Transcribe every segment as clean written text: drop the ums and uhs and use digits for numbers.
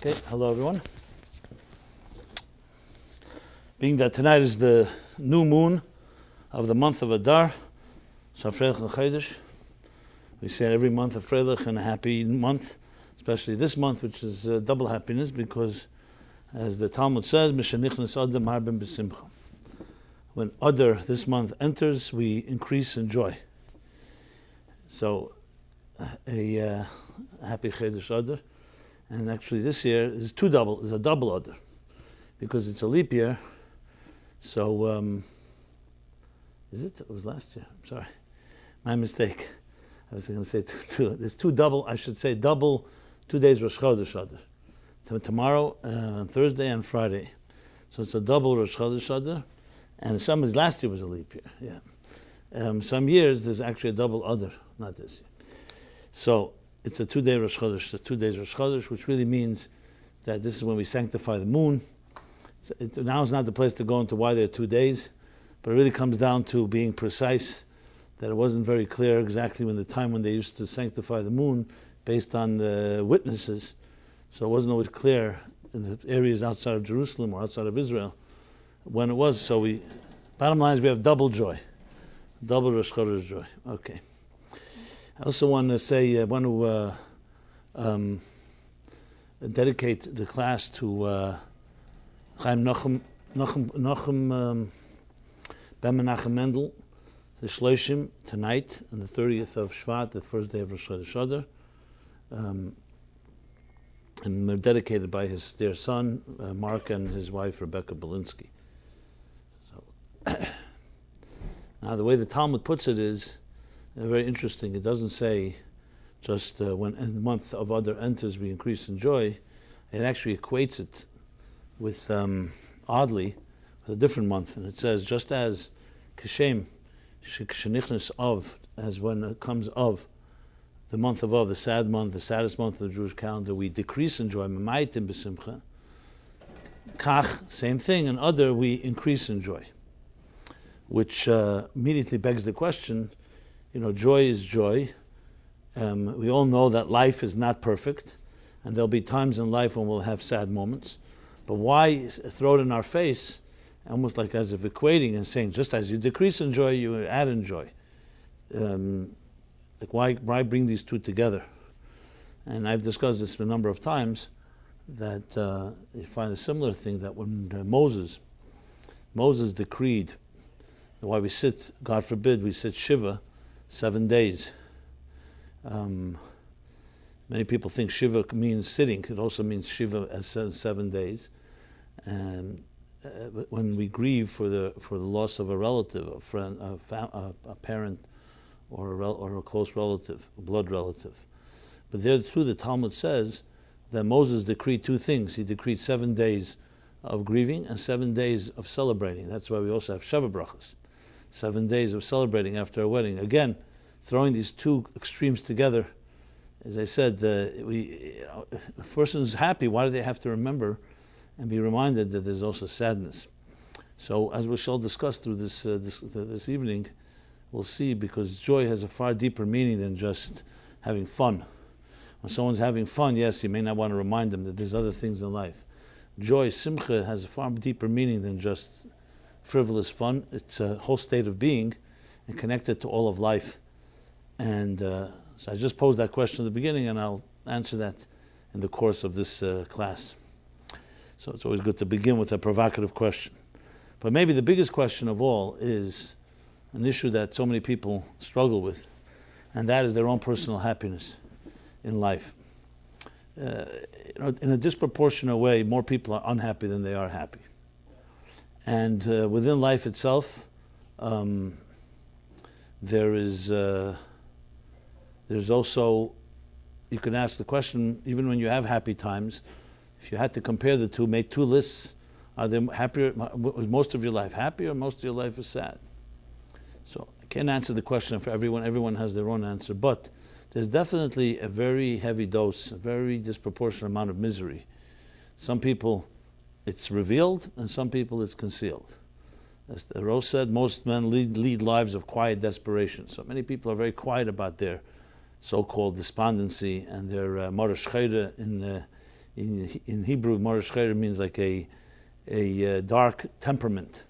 Okay, hello everyone. Being that tonight is the new moon of the month of Adar, so Freilich and Chodesh. We say every month a Freilich and a happy month, especially this month, which is double happiness, because as the Talmud says, Mishanichnas Adam Harbin B'Simcha. When Adar this month enters, we increase in joy. So a happy Chodesh Adar. And actually this year is a double Adar, because it's a leap year. So, is it? It was last year. I'm sorry. My mistake. I was going to say two. There's double 2 days Rosh Chodesh Adar. So tomorrow, Thursday and Friday. So it's a double Rosh Chodesh Adar. And last year was a leap year, yeah. Some years there's actually a double Adar, not this year. So it's a 2 day Rosh Chodesh, 2 days Rosh Chodesh, which really means that this is when we sanctify the moon. Now is not the place to go into why there are 2 days, but it really comes down to being precise, that it wasn't very clear exactly when they used to sanctify the moon based on the witnesses. So it wasn't always clear in the areas outside of Jerusalem or outside of Israel when it was. So bottom line is we have double joy, double Rosh Chodesh joy. Okay. I also want to say, I want to dedicate the class to Chaim Nachum Ben Menachem Mendel, the Shloshim, tonight, on the 30th of Shvat, the first day of Rosh Chodesh Adar. And they're dedicated by his dear son, Mark, and his wife, Rebecca Belinsky. So, now, the way the Talmud puts it is very interesting. It doesn't say just when the month of Adar enters, we increase in joy. It actually equates it with, oddly, with a different month. And it says, just as Kishem, Shenichnas Av, as when it comes of, the month of Av, the sad month, the saddest month of the Jewish calendar, we decrease in joy, Memaitim B'Simcha. Kach, same thing, in Adar, we increase in joy. Which immediately begs the question, joy is joy. We all know that life is not perfect, and there'll be times in life when we'll have sad moments. But why throw it in our face, almost like as if equating and saying, just as you decrease in joy, you add in joy? Why bring these two together? And I've discussed this a number of times, that you find a similar thing, that when Moses decreed, why we sit, God forbid, we sit Shiva 7 days. Many people think Shiva means sitting. It also means Shiva as 7 days. And when we grieve for the loss of a relative, a friend, a parent, or a close relative, a blood relative. But there too, the Talmud says that Moses decreed 2 things. He decreed 7 days of grieving and 7 days of celebrating. That's why we also have Sheva Brachos, 7 days of celebrating after a wedding. Again, throwing these two extremes together, as I said, if a person is happy, why do they have to remember and be reminded that there's also sadness? So, as we shall discuss through this evening, we'll see, because joy has a far deeper meaning than just having fun. When someone's having fun, yes, you may not want to remind them that there's other things in life. Joy, simcha, has a far deeper meaning than just frivolous fun. It's a whole state of being and connected to all of life. And so I just posed that question at the beginning, and I'll answer that in the course of this class. So it's always good to begin with a provocative question. But maybe the biggest question of all is an issue that so many people struggle with, and that is their own personal happiness in life. In a disproportionate way, more people are unhappy than they are happy. And within life itself, there's also, you can ask the question, even when you have happy times, if you had to compare the two, make 2 lists, are there happier, was most of your life happy, or most of your life is sad? So I can't answer the question for everyone. Everyone has their own answer. But there's definitely a very heavy dose, a very disproportionate amount of misery. Some people, it's revealed, and some people it's concealed. As the Rose said, most men lead lives of quiet desperation. So many people are very quiet about their so-called despondency and their marash chayre In Hebrew, Morish Chayr means like a dark temperament.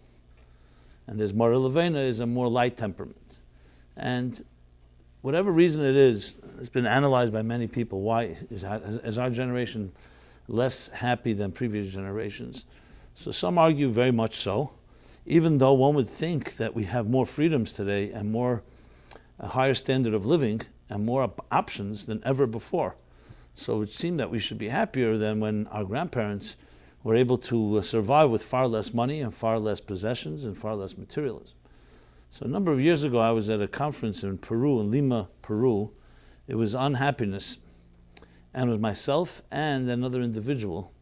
And there's Mara Levena is a more light temperament. And whatever reason it is, it's been analyzed by many people. Why is our generation less happy than previous generations? So some argue very much so, even though one would think that we have more freedoms today and a higher standard of living and more options than ever before. So it would seem that we should be happier than when our grandparents were able to survive with far less money and far less possessions and far less materialism. So a number of years ago, I was at a conference in Peru, in Lima, Peru. It was on happiness, and it was myself and another individual,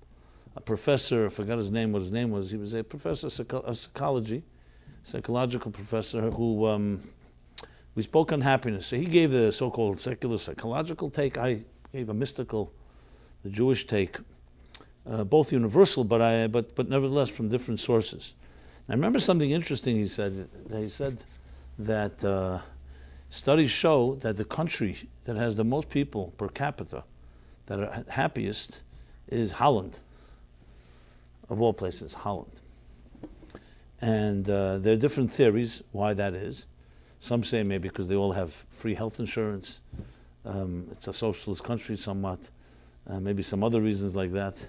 a professor. I forgot his name. What his name was? He was a professor of psychology, psychological professor who we spoke on happiness. So he gave the so-called secular psychological take. I gave a mystical, the Jewish take, both universal, but nevertheless from different sources. And I remember something interesting he said. He said that studies show that the country that has the most people per capita that are happiest is Holland, of all places, Holland. And there are different theories why that is. Some say maybe because they all have free health insurance. It's a socialist country somewhat. Maybe some other reasons like that.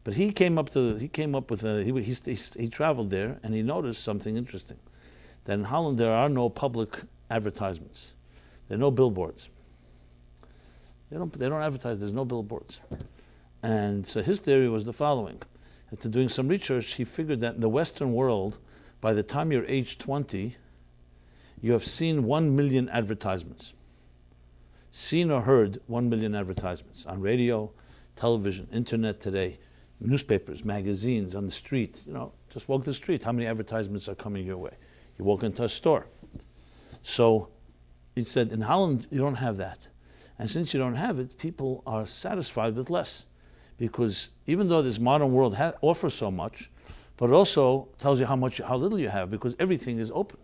But he traveled there and he noticed something interesting. That in Holland there are no public advertisements. There are no billboards. They don't advertise, there's no billboards. And so his theory was the following. After doing some research, he figured that in the Western world, by the time you're age 20, you have seen 1 million advertisements. Seen or heard 1 million advertisements on radio, television, internet today, newspapers, magazines, on the street. Just walk the street. How many advertisements are coming your way? You walk into a store. So he said, in Holland, you don't have that. And since you don't have it, people are satisfied with less. Because even though this modern world offers so much, but it also tells you how little you have, because everything is open.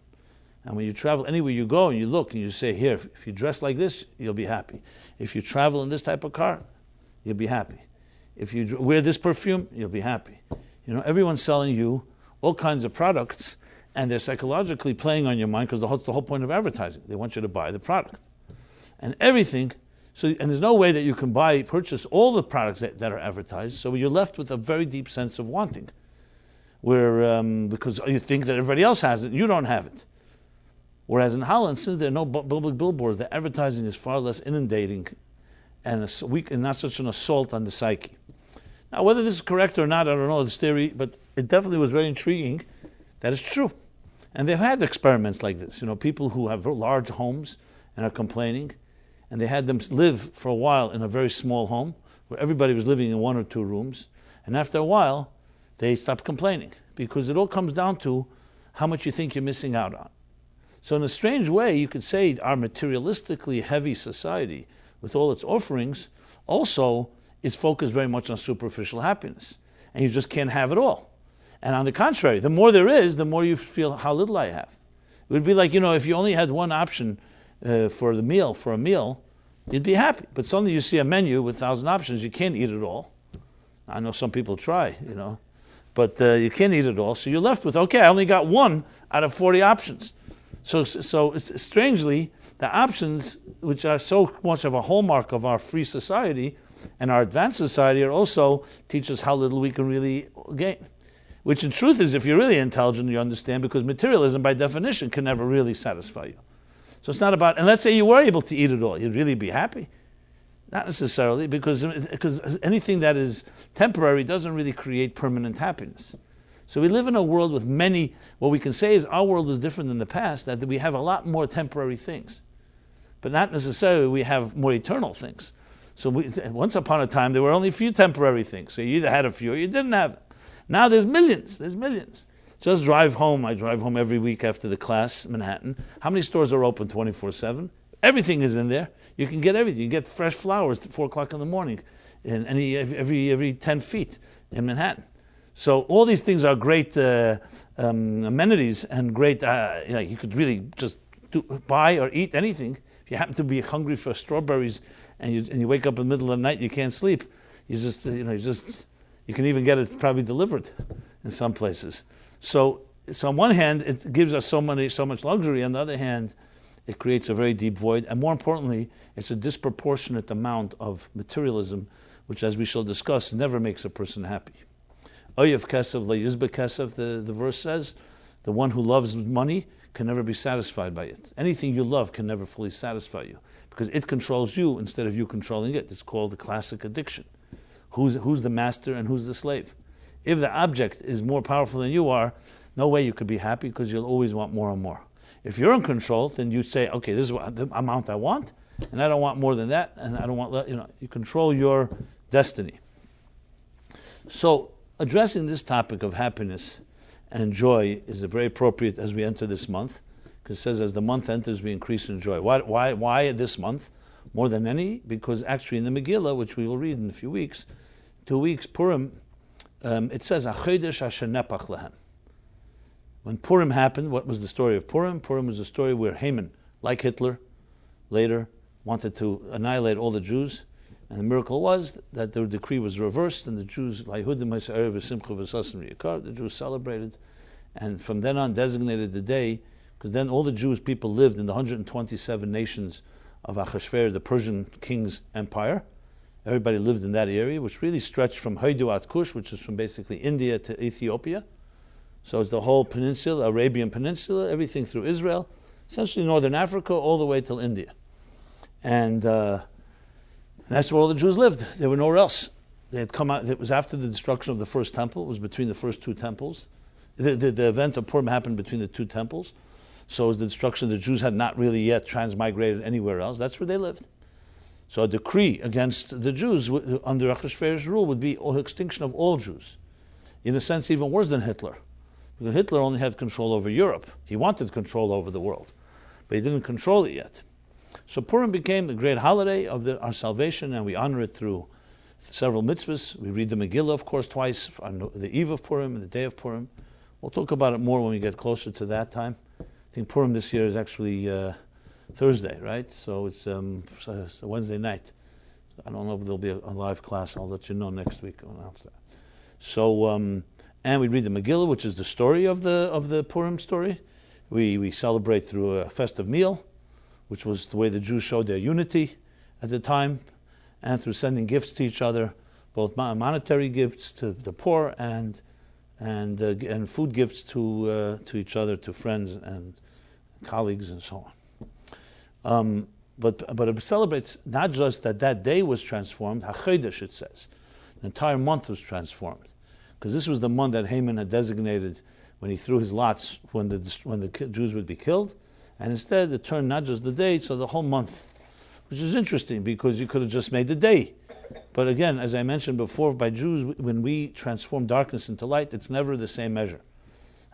And when you travel anywhere you go and you look and you say, here, if you dress like this, you'll be happy. If you travel in this type of car, you'll be happy. If you wear this perfume, you'll be happy. Everyone's selling you all kinds of products, and they're psychologically playing on your mind because that's the whole point of advertising. They want you to buy the product. And everything, and there's no way that you can purchase all the products that are advertised, so you're left with a very deep sense of wanting, because you think that everybody else has it, you don't have it. Whereas in Holland, since there are no public billboards, the advertising is far less inundating and not such an assault on the psyche. Now, whether this is correct or not, I don't know this theory, but it definitely was very intriguing that it's true. And they've had experiments like this. People who have large homes and are complaining, and they had them live for a while in a very small home where everybody was living in 1 or 2 rooms. And after a while, they stopped complaining because it all comes down to how much you think you're missing out on. So in a strange way, you could say our materialistically heavy society, with all its offerings, also is focused very much on superficial happiness. And you just can't have it all. And on the contrary, the more there is, the more you feel how little I have. It would be like, if you only had one option for a meal, you'd be happy. But suddenly you see a menu with 1,000 options, you can't eat it all. I know some people try, but you can't eat it all. So you're left with, okay, I only got 1 out of 40 options. So it's strangely, the options, which are so much of a hallmark of our free society and our advanced society, are also teach us how little we can really gain. Which in truth is, if you're really intelligent, you understand, because materialism by definition can never really satisfy you. So it's not about, and let's say you were able to eat it all, you'd really be happy? Not necessarily, because anything that is temporary doesn't really create permanent happiness. So we live in a world with many, what we can say is our world is different than the past, that we have a lot more temporary things. But not necessarily we have more eternal things. So once upon a time, there were only a few temporary things. So you either had a few or you didn't have them. Now there's millions. Just drive home. I drive home every week after the class, Manhattan. How many stores are open 24/7? Everything is in there. You can get everything. You get fresh flowers at 4 o'clock in the morning, every 10 feet in Manhattan. So all these things are great amenities and great. You could really just buy or eat anything. If you happen to be hungry for strawberries and you wake up in the middle of the night, you can't sleep. You can even get it probably delivered in some places. So on one hand, it gives us so much luxury. On the other hand, it creates a very deep void. And more importantly, it's a disproportionate amount of materialism, which, as we shall discuss, never makes a person happy. Oyev kesef le'yizbe kesef, the verse says, the one who loves money can never be satisfied by it. Anything you love can never fully satisfy you, because it controls you instead of you controlling it. It's called the classic addiction. Who's the master and who's the slave? If the object is more powerful than you are, no way you could be happy, because you'll always want more and more. If you're in control, then you say, okay, this is the amount I want, and I don't want more than that, and I don't want, you control your destiny. So addressing this topic of happiness and joy is very appropriate as we enter this month, because it says as the month enters, we increase in joy. Why this month more than any? Because actually in the Megillah, which we will read in a few weeks, 2 weeks, Purim, it says, "Achodesh asher nepach lehem." When Purim happened, what was the story of Purim? Purim was a story where Haman, like Hitler, later wanted to annihilate all the Jews, and the miracle was that the decree was reversed, and the Jews, the Jews celebrated, and from then on designated the day, because then all the Jewish people lived in the 127 nations of Achashverosh, the Persian king's empire. Everybody lived in that area, which really stretched from Haidu at Kush, which is from basically India to Ethiopia. So it's the whole peninsula, Arabian Peninsula, everything through Israel, essentially northern Africa, all the way till India. And that's where all the Jews lived. They were nowhere else. They had come out. It was after the destruction of the first temple. It was between the first two temples. The event of Purim happened between the two temples. So it was the destruction. The Jews had not really yet transmigrated anywhere else. That's where they lived. So a decree against the Jews under Achashverosh's rule would be extinction of all Jews. In a sense, even worse than Hitler. Because Hitler only had control over Europe. He wanted control over the world. But he didn't control it yet. So Purim became the great holiday of our salvation, and we honor it through several mitzvahs. We read the Megillah, of course, twice, on the eve of Purim and the day of Purim. We'll talk about it more when we get closer to that time. I think Purim this year is actually Thursday, right? So it's a Wednesday night. I don't know if there'll be a live class. I'll let you know next week. I'll announce that. So, and we read the Megillah, which is the story of the Purim story. We celebrate through a festive meal, which was the way the Jews showed their unity at the time, and through sending gifts to each other, both monetary gifts to the poor and food gifts to each other, to friends and colleagues and so on. But it celebrates not just that day was transformed, HaChodesh it says. The entire month was transformed. Because this was the month that Haman had designated when he threw his lots when the Jews would be killed. And instead it turned not just the day, so the whole month. Which is interesting because you could have just made the day. But again, as I mentioned before, by Jews, when we transform darkness into light, it's never the same measure.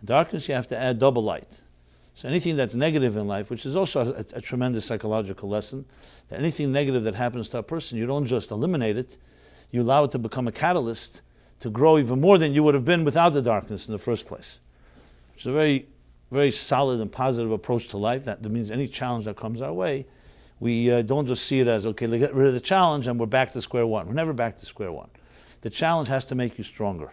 In darkness, you have to add double light. So anything that's negative in life, which is also a tremendous psychological lesson, that anything negative that happens to a person, you don't just eliminate it, you allow it to become a catalyst to grow even more than you would have been without the darkness in the first place. Which is a very, very solid and positive approach to life. That means any challenge that comes our way, we don't just see it as, okay, let's get rid of the challenge and we're back to square one. We're never back to square one. The challenge has to make you stronger.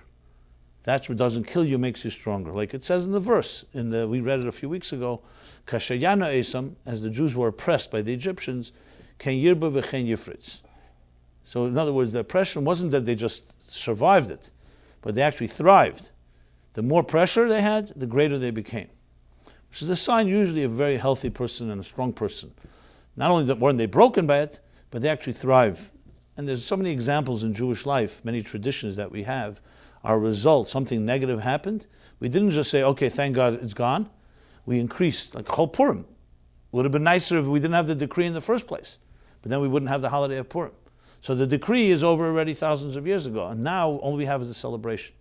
That's what doesn't kill you, makes you stronger. Like it says in the verse, we read it a few weeks ago, Kashayana Esam, as the Jews were oppressed by the Egyptians, Ken Yirba v'chen Yifritz. So in other words, the oppression wasn't that they just survived it, but they actually thrived. The more pressure they had, the greater they became. Which is a sign usually of a very healthy person and a strong person. Not only weren't they broken by it, but they actually thrive. And there's so many examples in Jewish life, many traditions that we have, are a result. Something negative happened. We didn't just say, okay, thank God it's gone. We increased, like Chol Purim. Would have been nicer if we didn't have the decree in the first place. But then we wouldn't have the holiday of Purim. So the decree is over already thousands of years ago. And now all we have is a celebration.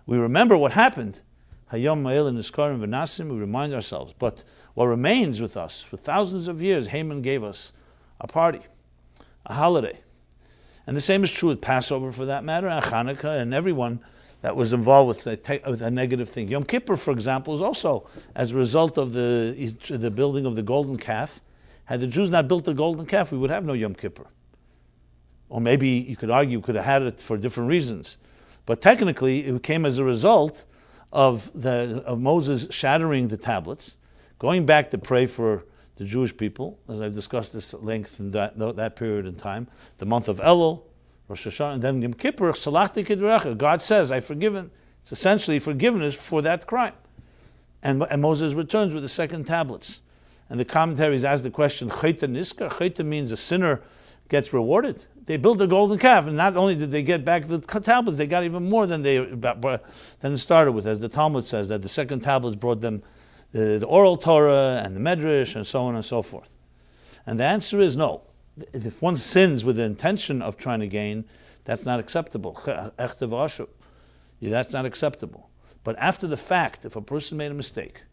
We remember what happened. Hayom Ma'el Niskarim V'Nasim, we remind ourselves. But what remains with us, for thousands of years, Haman gave us a party, a holiday. And the same is true with Passover, for that matter, and Hanukkah, and everyone that was involved with a negative thing. Yom Kippur, for example, is also as a result of the building of the golden calf. Had the Jews not built the golden calf, we would have no Yom Kippur. or maybe you could argue you could have had it for different reasons. But technically, it came as a result of Moses shattering the tablets, going back to pray for the Jewish people, as I've discussed this at length in that period in time, the month of Elul, Rosh Hashanah, and then Yom Kippur, Salachti Kidrecha. God says, I've forgiven. It's essentially forgiveness for that crime. And Moses returns with the second tablets. And the commentaries ask the question, Chayta Niskar? Chayta means a sinner gets rewarded. They built a golden calf, and not only did they get back the tablets, they got even more than they started with, as the Talmud says, that the second tablets brought them the oral Torah and the Medrash and so on and so forth. And the answer is no. If one sins with the intention of trying to gain, that's not acceptable. That's not acceptable. But after the fact, if a person made a mistake,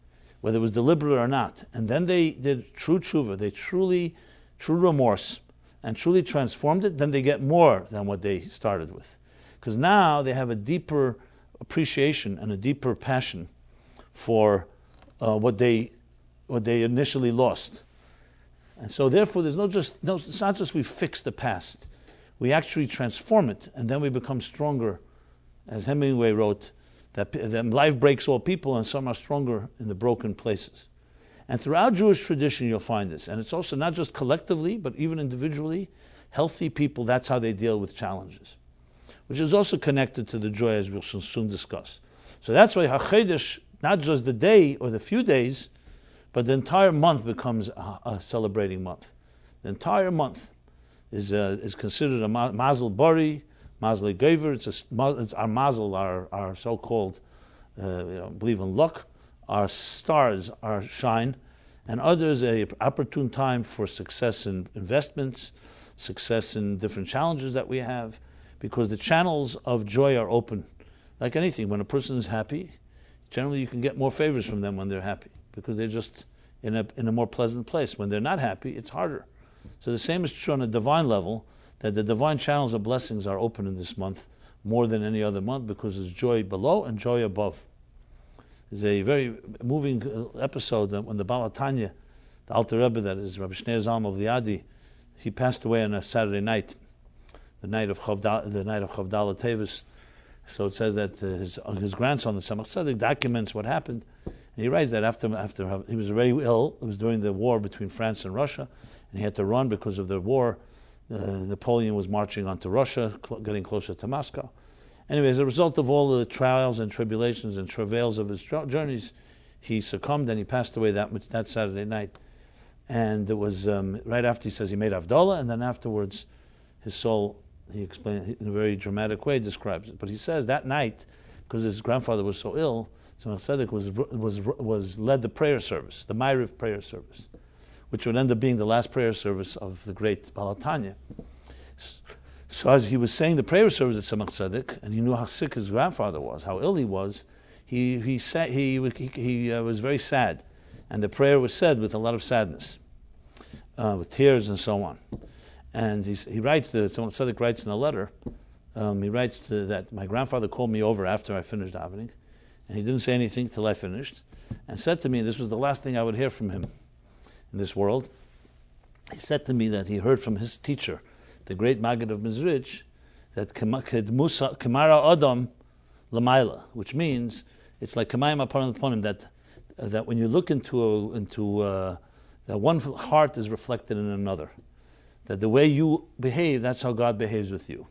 whether it was deliberate or not, and then they did true tshuva, they true remorse, and truly transformed it, then they get more than what they started with. Because now they have a deeper appreciation and a deeper passion for what they initially lost. And so therefore there's it's not just we fix the past, we actually transform it, and then we become stronger. As Hemingway wrote, that life breaks all people and some are stronger in the broken places. And throughout Jewish tradition you'll find this. And it's also not just collectively, but even individually, healthy people, that's how they deal with challenges. Which is also connected to the joy, as we'll soon discuss. So that's why HaChedesh, not just the day or the few days, but the entire month becomes a celebrating month. The entire month is considered a Mazel Bari, Mazel Gever. It's our Mazel, our so-called, believe in luck. Our stars, our shine, and others an opportune time for success in investments, success in different challenges that we have, because the channels of joy are open. Like anything, when a person is happy, generally you can get more favors from them when they're happy, because they're just in a more pleasant place. When they're not happy, it's harder. So the same is true on a divine level, that the divine channels of blessings are open in this month more than any other month, because there's joy below and joy above. There's a very moving episode when the Baal HaTanya, the Alter Rebbe, that is Rabbi Shneur Zalman of Liadi, he passed away on a Saturday night, the night of Chavdala Tevis. So it says that his grandson, the Tzemach Tzedek, documents what happened, and he writes that after he was very ill. It was during the war between France and Russia, and he had to run because of the war. Napoleon was marching onto Russia, getting closer to Moscow. Anyway, as a result of all the trials and tribulations and travails of his journeys, he succumbed and he passed away that Saturday night. And it was right after, he says he made Havdalah, and then afterwards his soul, he explained in a very dramatic way, describes it. But he says that night, because his grandfather was so ill, Tzemach Tzedek was led the prayer service, the Ma'ariv prayer service, which would end up being the last prayer service of the great Baal HaTanya. So as he was saying the prayer service at Tzemach Tzedek, and he knew how sick his grandfather was, how ill he was, he was very sad, and the prayer was said with a lot of sadness, with tears and so on. And he writes, Tzemach Tzedek writes in a letter, he writes that my grandfather called me over after I finished davening, and he didn't say anything till I finished, and said to me, this was the last thing I would hear from him in this world. He said to me that he heard from his teacher, the great Maggid of Mizrich, that Kamara Adam Lamaila, which means it's like Kamayim Aparon, that when you look into that one heart is reflected in another. That the way you behave, that's how God behaves with you.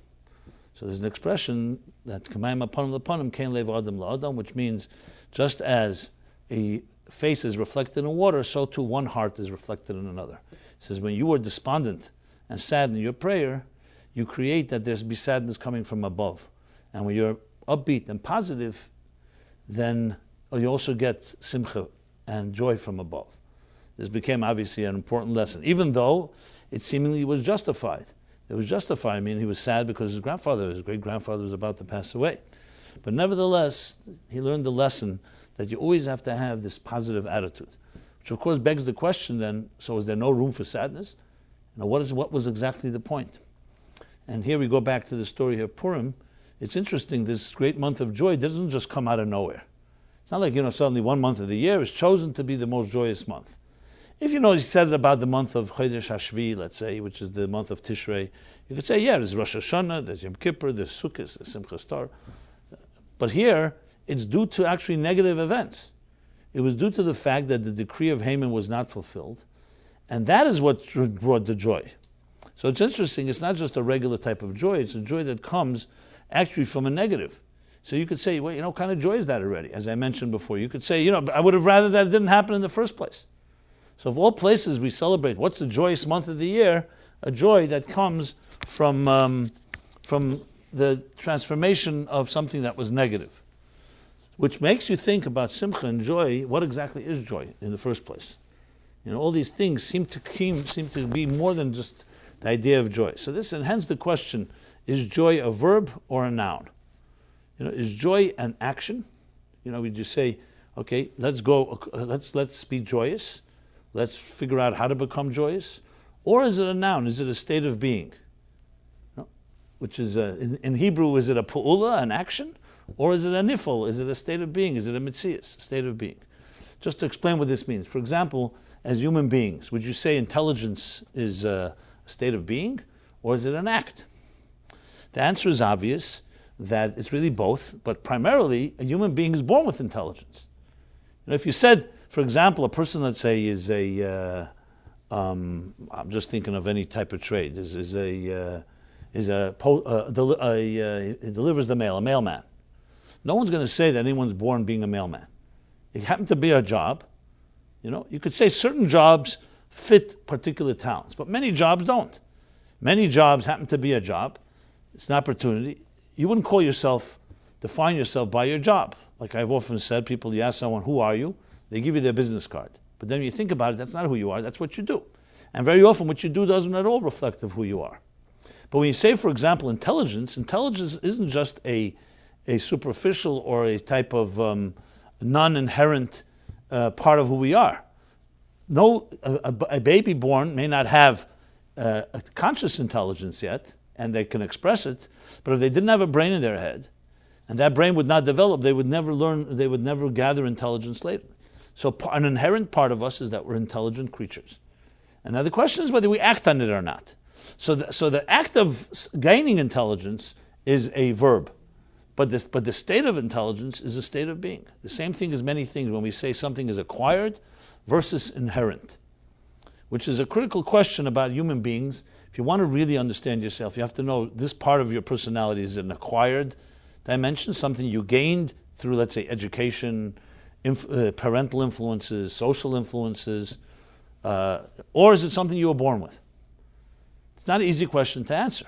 So there's an expression that Kamayim Aparon Kain Lev Adam LaAdam, which means just as a face is reflected in water, so too one heart is reflected in another. It says when you are despondent and sad in your prayer, you create that there's be sadness coming from above. And when you're upbeat and positive, then you also get simcha and joy from above. This became obviously an important lesson, even though it seemingly was justified. It was justified. I mean, he was sad because his great-grandfather was about to pass away. But nevertheless, he learned the lesson that you always have to have this positive attitude, which of course begs the question then, so is there no room for sadness? What was exactly the point? And here we go back to the story of Purim. It's interesting, this great month of joy doesn't just come out of nowhere. It's not like, suddenly one month of the year is chosen to be the most joyous month. If you said it about the month of Chodesh Hashvi, let's say, which is the month of Tishrei, you could say, there's Rosh Hashanah, there's Yom Kippur, there's Sukkot, there's Simchas Torah. But here, it's due to actually negative events. It was due to the fact that the decree of Haman was not fulfilled, and that is what brought the joy. So it's interesting, it's not just a regular type of joy, it's a joy that comes actually from a negative. So you could say, what kind of joy is that already? As I mentioned before, you could say, I would have rather that it didn't happen in the first place. So of all places we celebrate, what's the joyous month of the year? A joy that comes from the transformation of something that was negative. Which makes you think about simcha and joy, what exactly is joy in the first place? All these things seem to be more than just the idea of joy. So this, and hence the question, is joy a verb or a noun? Is joy an action? We just say, okay, let's be joyous. Let's figure out how to become joyous. Or is it a noun? Is it a state of being? Which is, in Hebrew, is it a pu'ula, an action? Or is it a nifel? Is it a state of being? Is it a mitzias, a state of being? Just to explain what this means. For example, as human beings, would you say intelligence is a state of being? Or is it an act? The answer is obvious, that it's really both, but primarily a human being is born with intelligence. If you said, for example, a person, let's say, is I'm just thinking of any type of trade, he delivers the mail, a mailman. No one's going to say that anyone's born being a mailman. It happened to be a job. You could say certain jobs fit particular talents, but many jobs don't. Many jobs happen to be a job. It's an opportunity. You wouldn't define yourself by your job. Like I've often said, you ask someone, who are you? They give you their business card. But then when you think about it, that's not who you are, that's what you do. And very often what you do doesn't at all reflect of who you are. But when you say, for example, intelligence isn't just a superficial or a type of non-inherent part of who we are. No, a baby born may not have a conscious intelligence yet, and they can express it, but if they didn't have a brain in their head, and that brain would not develop, they would never learn, they would never gather intelligence later. So an inherent part of us is that we're intelligent creatures. And now the question is whether we act on it or not. So the act of gaining intelligence is a verb, but the state of intelligence is a state of being. The same thing as many things when we say something is acquired versus inherent, which is a critical question about human beings. If you want to really understand yourself, you have to know this part of your personality is an acquired dimension, something you gained through, let's say, education, parental influences, social influences, or is it something you were born with? It's not an easy question to answer,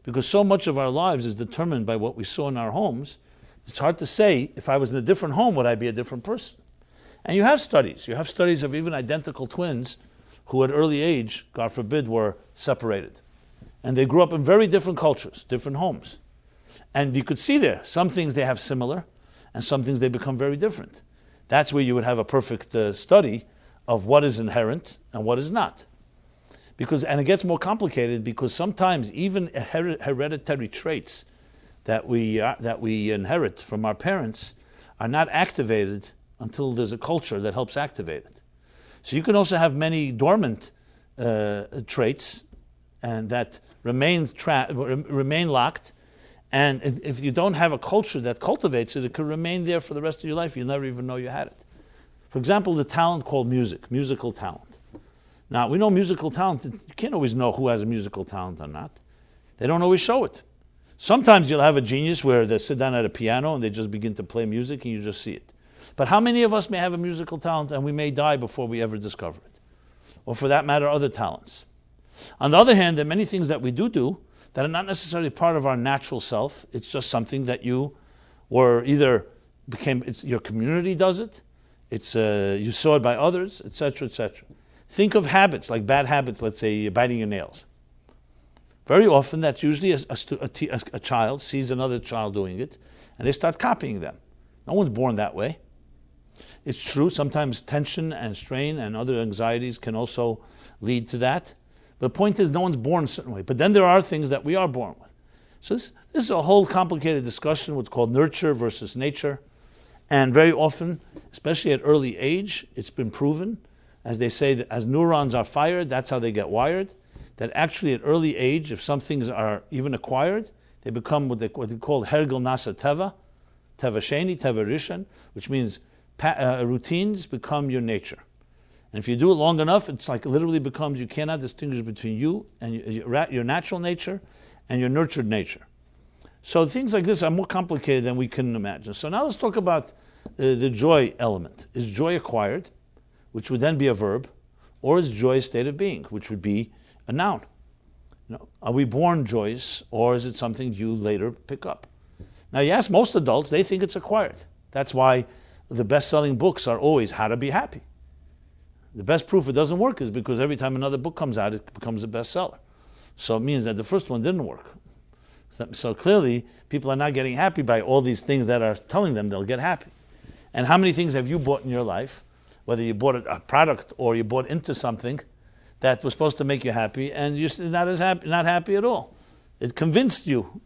because so much of our lives is determined by what we saw in our homes. It's hard to say, if I was in a different home, would I be a different person? And you have studies. You have studies of even identical twins who at early age, God forbid, were separated. And they grew up in very different cultures, different homes. And you could see there, some things they have similar, and some things they become very different. That's where you would have a perfect study of what is inherent and what is not. And it gets more complicated because sometimes even hereditary traits that we inherit from our parents are not activated until there's a culture that helps activate it. So you can also have many dormant traits and that remain locked. And if you don't have a culture that cultivates it, it could remain there for the rest of your life. You'll never even know you had it. For example, the talent called music, musical talent. Now, we know musical talent, you can't always know who has a musical talent or not. They don't always show it. Sometimes you'll have a genius where they sit down at a piano and they just begin to play music and you just see it. But how many of us may have a musical talent and we may die before we ever discover it? Or for that matter, other talents. On the other hand, there are many things that we do that are not necessarily part of our natural self. It's just something that you were your community does it, you saw it by others, etc., etc. Think of habits, like bad habits, let's say biting your nails. Very often that's usually a child sees another child doing it, and they start copying them. No one's born that way. It's true, sometimes tension and strain and other anxieties can also lead to that. The point is, no one's born a certain way. But then there are things that we are born with. So this is a whole complicated discussion, what's called nurture versus nature. And very often, especially at early age, it's been proven as they say, that as neurons are fired, that's how they get wired. That actually at early age, if some things are even acquired, they become what they call hergel nasa teva, teva sheni, teva rishon, which means routines become your nature. And if you do it long enough, it's like it literally becomes, you cannot distinguish between you and your natural nature and your nurtured nature. So things like this are more complicated than we can imagine. So now let's talk about the joy element. Is joy acquired, which would then be a verb, or is joy a state of being, which would be a noun? Are we born joyous, or is it something you later pick up? Now you ask most adults, they think it's acquired. That's why the best-selling books are always how to be happy. The best proof it doesn't work is because every time another book comes out, it becomes a bestseller. So it means that the first one didn't work. So clearly, people are not getting happy by all these things that are telling them they'll get happy. And how many things have you bought in your life, whether you bought a product or you bought into something that was supposed to make you happy, and you're not happy at all? It convinced you.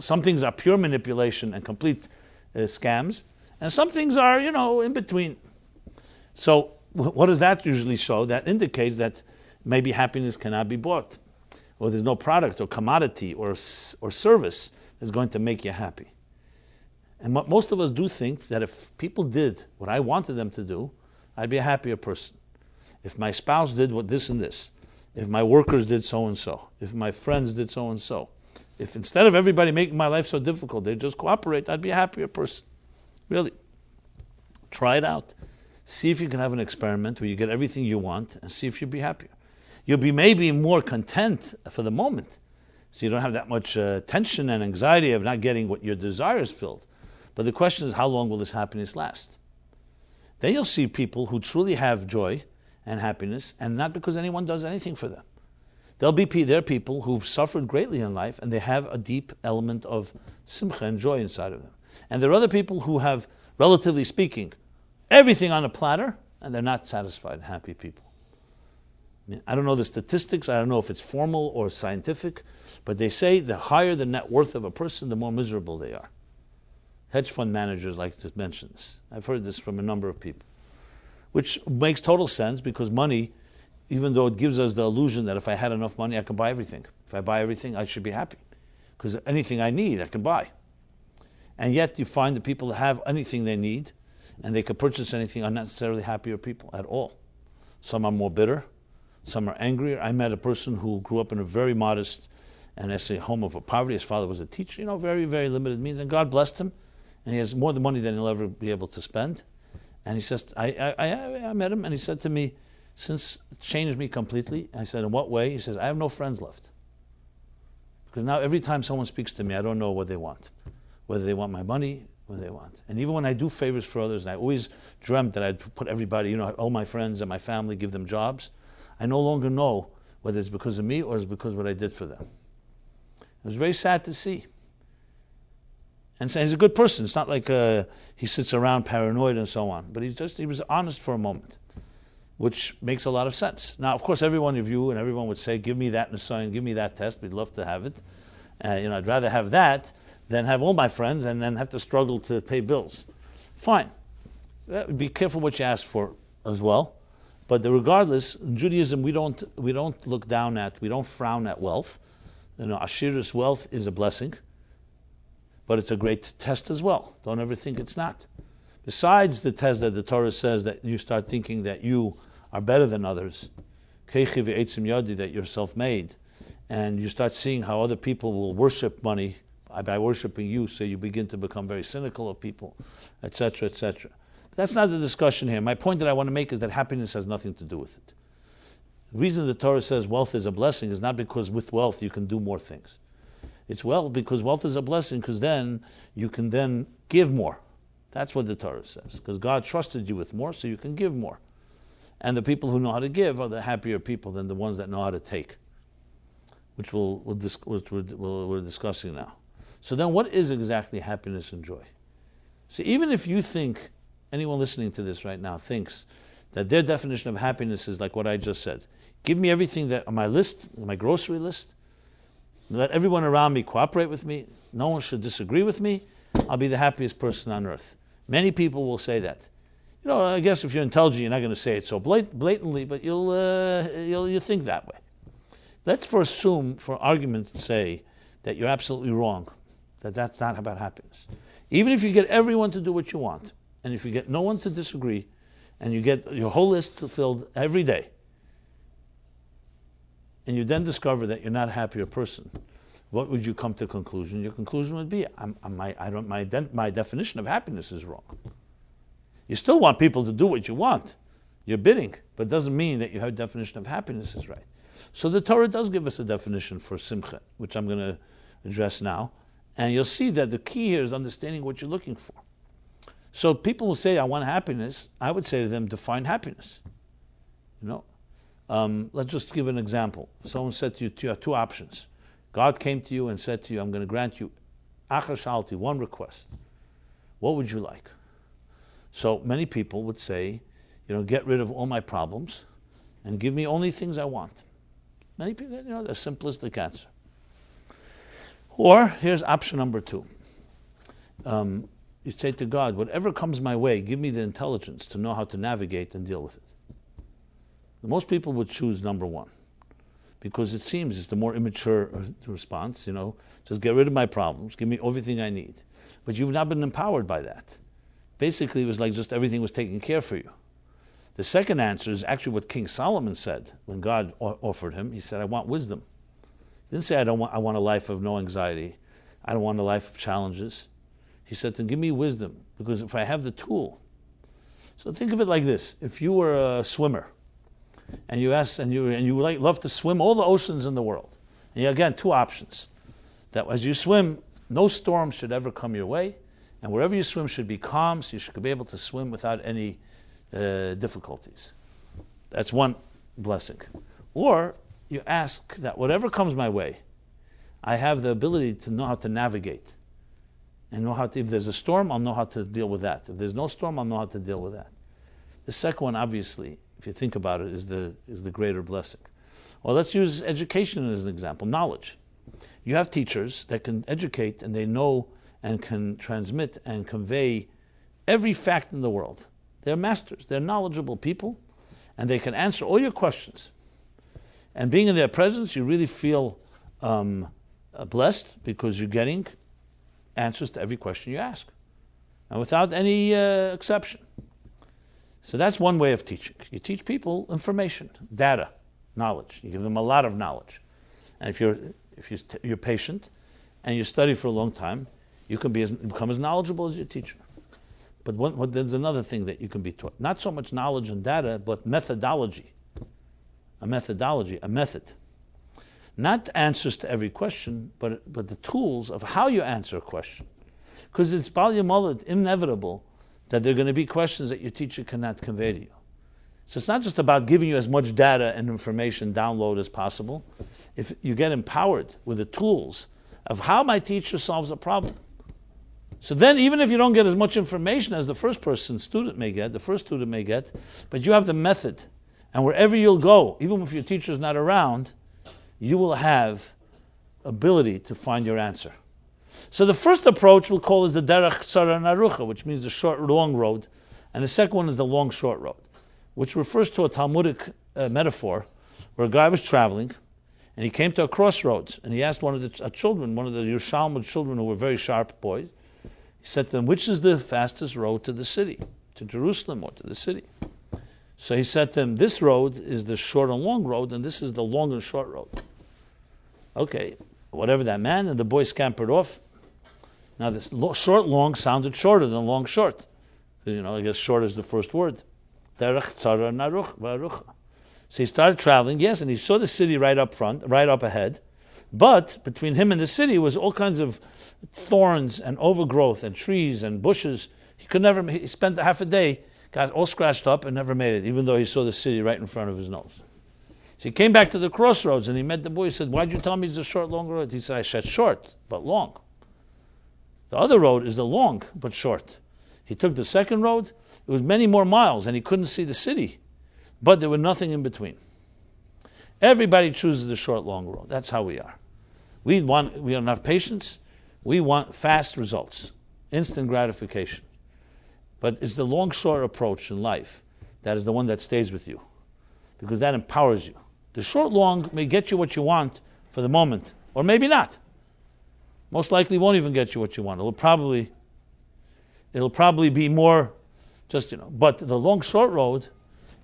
Some things are pure manipulation and complete scams, and some things are, in between. So what does that usually show? That indicates that maybe happiness cannot be bought, or there's no product or commodity or service that's going to make you happy. And most of us do think that if people did what I wanted them to do, I'd be a happier person. If my spouse did what this and this, if my workers did so and so, if my friends did so and so, if instead of everybody making my life so difficult, they just cooperate, I'd be a happier person. Really. Try it out. See if you can have an experiment where you get everything you want and see if you'll be happier. You'll be maybe more content for the moment, so you don't have that much tension and anxiety of not getting what your desires filled. But the question is, how long will this happiness last? Then you'll see people who truly have joy and happiness, and not because anyone does anything for them. There are people who've suffered greatly in life, and they have a deep element of simcha and joy inside of them. And there are other people who have, relatively speaking, everything on a platter, and they're not satisfied, happy people. I don't know the statistics, I don't know if it's formal or scientific, but they say the higher the net worth of a person, the more miserable they are. Hedge fund managers like to mention this. I've heard this from a number of people, which makes total sense because money, even though it gives us the illusion that if I had enough money, I can buy everything. If I buy everything, I should be happy because anything I need, I can buy. And yet you find the people that have anything they need and they can purchase anything are not necessarily happier people at all. Some are more bitter. Some are angrier. I met a person who grew up in a very modest and I say home of poverty. His father was a teacher, very, very limited means, and God blessed him. And he has more money than he'll ever be able to spend. And he says, I met him, and he said to me, since it changed me completely. I said, in what way? He says, I have no friends left. Because now every time someone speaks to me, I don't know what they want. Whether they want my money, what they want. And even when I do favors for others, and I always dreamt that I'd put everybody, all my friends and my family, give them jobs. I no longer know whether it's because of me or it's because of what I did for them. It was very sad to see. And so he's a good person. It's not like he sits around paranoid and so on. But he was honest for a moment, which makes a lot of sense. Now, of course, every one of you and everyone would say, give me that Nisayan, give me that test. We'd love to have it. I'd rather have that than have all my friends and then have to struggle to pay bills. Fine. Be careful what you ask for as well. But regardless, in Judaism, we don't look down at, we don't frown at wealth. Ashirus wealth is a blessing, but it's a great test as well. Don't ever think it's not. Besides the test that the Torah says that you start thinking that you are better than others, that you're self-made, and you start seeing how other people will worship money by worshiping you, so you begin to become very cynical of people, etc., etc. That's not the discussion here. My point that I want to make is that happiness has nothing to do with it. The reason the Torah says wealth is a blessing is not because with wealth you can do more things. It's because wealth is a blessing because then you can then give more. That's what the Torah says. Because God trusted you with more so you can give more. And the people who know how to give are the happier people than the ones that know how to take, which we're discussing now. So then what is exactly happiness and joy? So even if you think, anyone listening to this right now thinks that their definition of happiness is like what I just said. Give me everything that on my list, my grocery list. Let everyone around me cooperate with me. No one should disagree with me. I'll be the happiest person on earth. Many people will say that. I guess if you're intelligent, you're not going to say it so blatantly, but you'll think that way. Let's assume, for argument's sake, that you're absolutely wrong, that's not about happiness. Even if you get everyone to do what you want, and if you get no one to disagree, and you get your whole list fulfilled every day, and you then discover that you're not a happier person, what would you come to a conclusion? Your conclusion would be, my definition of happiness is wrong. You still want people to do what you want. You're bidding, but it doesn't mean that your definition of happiness is right. So the Torah does give us a definition for simcha, which I'm going to address now. And you'll see that the key here is understanding what you're looking for. So people will say, I want happiness. I would say to them, define happiness. Let's just give an example. Someone said to you, you have two options. God came to you and said to you, I'm going to grant you achashalti, one request. What would you like? So many people would say, get rid of all my problems and give me only things I want. Many people, the simplistic answer. Or here's option number 2. You say to God, whatever comes my way, give me the intelligence to know how to navigate and deal with it. Most people would choose number 1 because it seems it's the more immature response, just get rid of my problems, give me everything I need. But you've not been empowered by that. Basically, it was like just everything was taken care for you. The second answer is actually what King Solomon said when God offered him. He said, I want wisdom. He didn't say, I want a life of no anxiety. I don't want a life of challenges. He said, then give me wisdom, because if I have the tool. So think of it like this. If you were a swimmer, and you love to swim all the oceans in the world, and you, again, 2 options. That as you swim, no storm should ever come your way, and wherever you swim should be calm, so you should be able to swim without any difficulties. That's one blessing. Or you ask that whatever comes my way, I have the ability to know how to navigate. And know how to, if there's a storm, I'll know how to deal with that. If there's no storm, I'll know how to deal with that. The second one, obviously, if you think about it, is the greater blessing. Well, let's use education as an example. Knowledge. You have teachers that can educate, and they know and can transmit and convey every fact in the world. They're masters. They're knowledgeable people, and they can answer all your questions. And being in their presence, you really feel blessed, because you're getting answers to every question you ask, and without any exception. So that's one way of teaching. You teach people information, data, knowledge. You give them a lot of knowledge. And if you're patient and you study for a long time, you can become as knowledgeable as your teacher. But there's another thing that you can be taught. Not so much knowledge and data, but methodology. A method. Not answers to every question, but the tools of how you answer a question. Because it's bal yamoled, inevitable, that there are going to be questions that your teacher cannot convey to you. So it's not just about giving you as much data and information download as possible. If you get empowered with the tools of how my teacher solves a problem. So then, even if you don't get as much information as the first student may get, but you have the method, and wherever you'll go, even if your teacher is not around, you will have ability to find your answer. So the first approach we'll call is the derech tzara narucha, which means the short, long road, and the second one is the long, short road, which refers to a Talmudic metaphor where a guy was traveling, and he came to a crossroads, and he asked one of the Yerushalmi children who were very sharp boys. He said to them, which is the fastest road to the city, to Jerusalem or to the city? So he said to them, this road is the short and long road, and this is the long and short road. Okay, whatever that meant, and the boy scampered off. Now this short, long sounded shorter than long, short. I guess short is the first word. Derech tzara narucha. So he started traveling, yes, and he saw the city right up front, right up ahead. But between him and the city was all kinds of thorns and overgrowth and trees and bushes. He spent half a day, got all scratched up and never made it, even though he saw the city right in front of his nose. So he came back to the crossroads and he met the boy. He said, why'd you tell me it's a short, long road? He said, I said short, but long. The other road is the long, but short. He took the second road. It was many more miles and he couldn't see the city, but there was nothing in between. Everybody chooses the short, long road. That's how we are. We don't have patience. We want fast results, instant gratification. But it's the long, short approach in life that is the one that stays with you, because that empowers you. The short, long may get you what you want for the moment, or maybe not. Most likely won't even get you what you want. It'll probably be more just, but the long, short road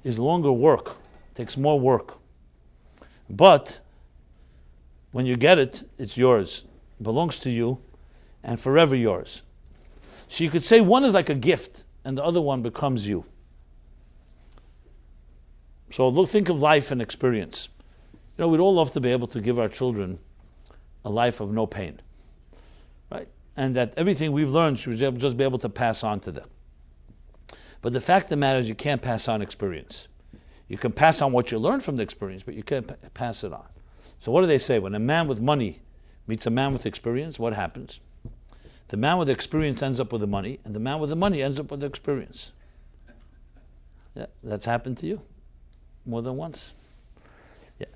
is longer work. It takes more work. But when you get it, it's yours. It belongs to you and forever yours. So you could say one is like a gift and the other one becomes you. So think of life and experience. We'd all love to be able to give our children a life of no pain, right? And that everything we've learned should just be able to pass on to them. But the fact of the matter is you can't pass on experience. You can pass on what you learned from the experience, but you can't pass it on. So what do they say? When a man with money meets a man with experience, what happens? The man with experience ends up with the money, and the man with the money ends up with the experience. Yeah, that's happened to you more than once. Yeah.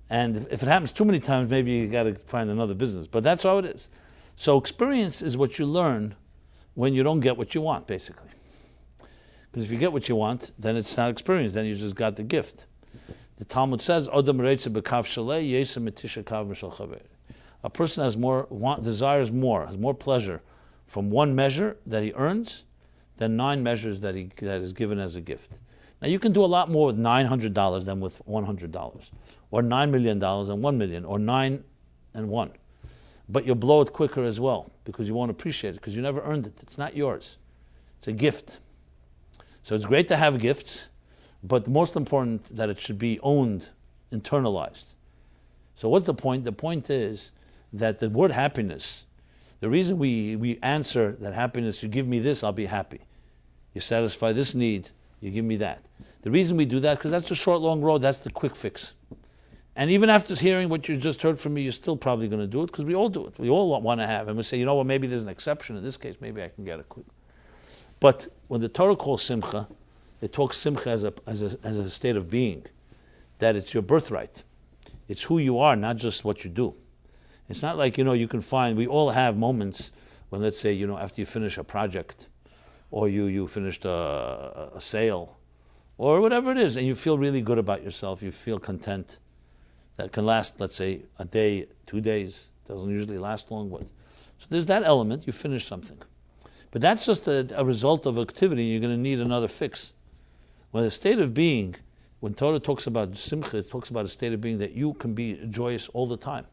And if it happens too many times, maybe you got to find another business. But that's how it is. So experience is what you learn when you don't get what you want, basically. Because if you get what you want, then it's not experience. Then you just got the gift. The Talmud says, a person desires more, has more pleasure from one measure that he earns than 9 measures that is given as a gift. Now you can do a lot more with $900 than with $100, or $9 million and 1 million, or 9 and 1. But you'll blow it quicker as well, because you won't appreciate it, because you never earned it. It's not yours. It's a gift. So it's great to have gifts, but the most important that it should be owned, internalized. So what's the point? The point is that the word happiness, the reason we answer that happiness, you give me this, I'll be happy. You satisfy this need, you give me that. The reason we do that, because that's the short, long road, that's the quick fix. And even after hearing what you just heard from me, you're still probably going to do it, because we all do it. We all want to have. And we say, maybe there's an exception. In this case, maybe I can get it quick. But when the Torah calls simcha, it talks simcha as a state of being, that it's your birthright. It's who you are, not just what you do. It's not like, you can find, we all have moments when, let's say, after you finish a project, or you finished a sale, or whatever it is, and you feel really good about yourself, you feel content. That can last, let's say, a day, 2 days. It doesn't usually last long. So there's that element, you finish something. But that's just a result of activity. You're going to need another fix. When the state of being, when Torah talks about simcha, it talks about a state of being that you can be joyous all the time.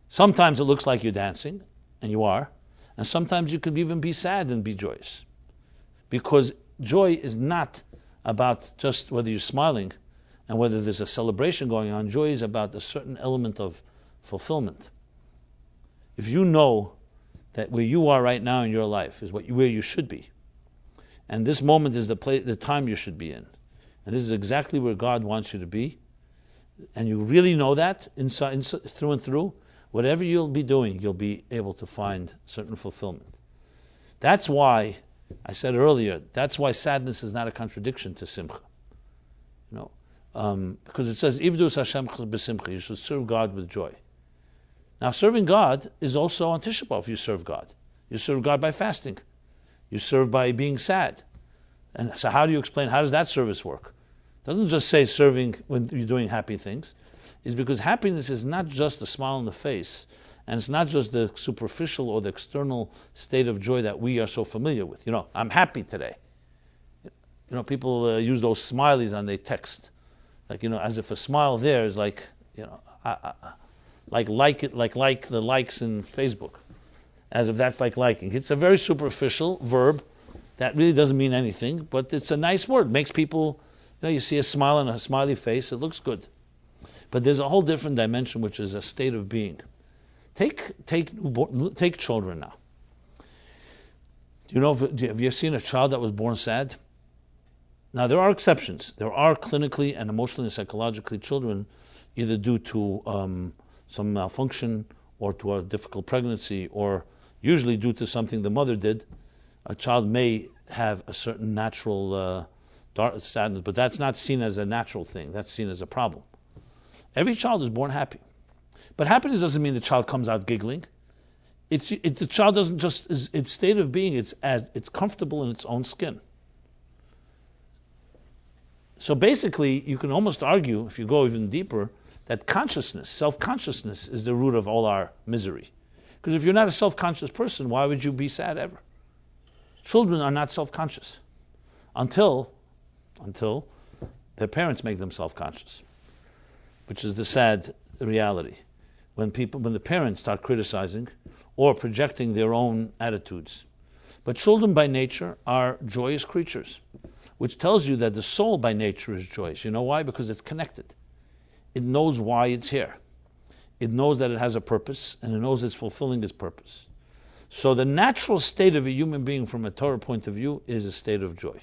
Sometimes it looks like you're dancing, and you are. And sometimes you could even be sad and be joyous. Because joy is not about just whether you're smiling and whether there's a celebration going on. Joy is about a certain element of fulfillment. If you know that where you are right now in your life is where you should be, and this moment is the time you should be in, and this is exactly where God wants you to be, and you really know that inside through and through, whatever you'll be doing, you'll be able to find certain fulfillment. That's why I said earlier, that's why sadness is not a contradiction to simcha. Because it says, Ivdus Hashem b'simcha, you should serve God with joy. Now, serving God is also on Tisha B'Av. You serve God. You serve God by fasting. You serve by being sad. And so how do you explain, how does that service work? It doesn't just say serving when you're doing happy things. It's because happiness is not just a smile on the face, and it's not just the superficial or the external state of joy that we are so familiar with. I'm happy today. People use those smileys on their text. As if a smile there is like the likes in Facebook, as if that's like liking. It's a very superficial verb that really doesn't mean anything, but it's a nice word. It makes people, you see a smile on a smiley face, it looks good. But there's a whole different dimension, which is a state of being. Take children now. Have you seen a child that was born sad? Now, there are exceptions. There are clinically and emotionally and psychologically children, either due to some malfunction or to a difficult pregnancy, or usually due to something the mother did. A child may have a certain natural sadness, but that's not seen as a natural thing. That's seen as a problem. Every child is born happy. But happiness doesn't mean the child comes out giggling. The child doesn't just, its state of being, it's comfortable in its own skin. So basically, you can almost argue, if you go even deeper, that consciousness, self-consciousness, is the root of all our misery. Because if you're not a self-conscious person, why would you be sad ever? Children are not self-conscious until their parents make them self-conscious, which is the sad reality. When the parents start criticizing or projecting their own attitudes. But children by nature are joyous creatures, which tells you that the soul by nature is joyous. You know why? Because it's connected. It knows why it's here. It knows that it has a purpose, and it knows it's fulfilling its purpose. So the natural state of a human being from a Torah point of view is a state of joy.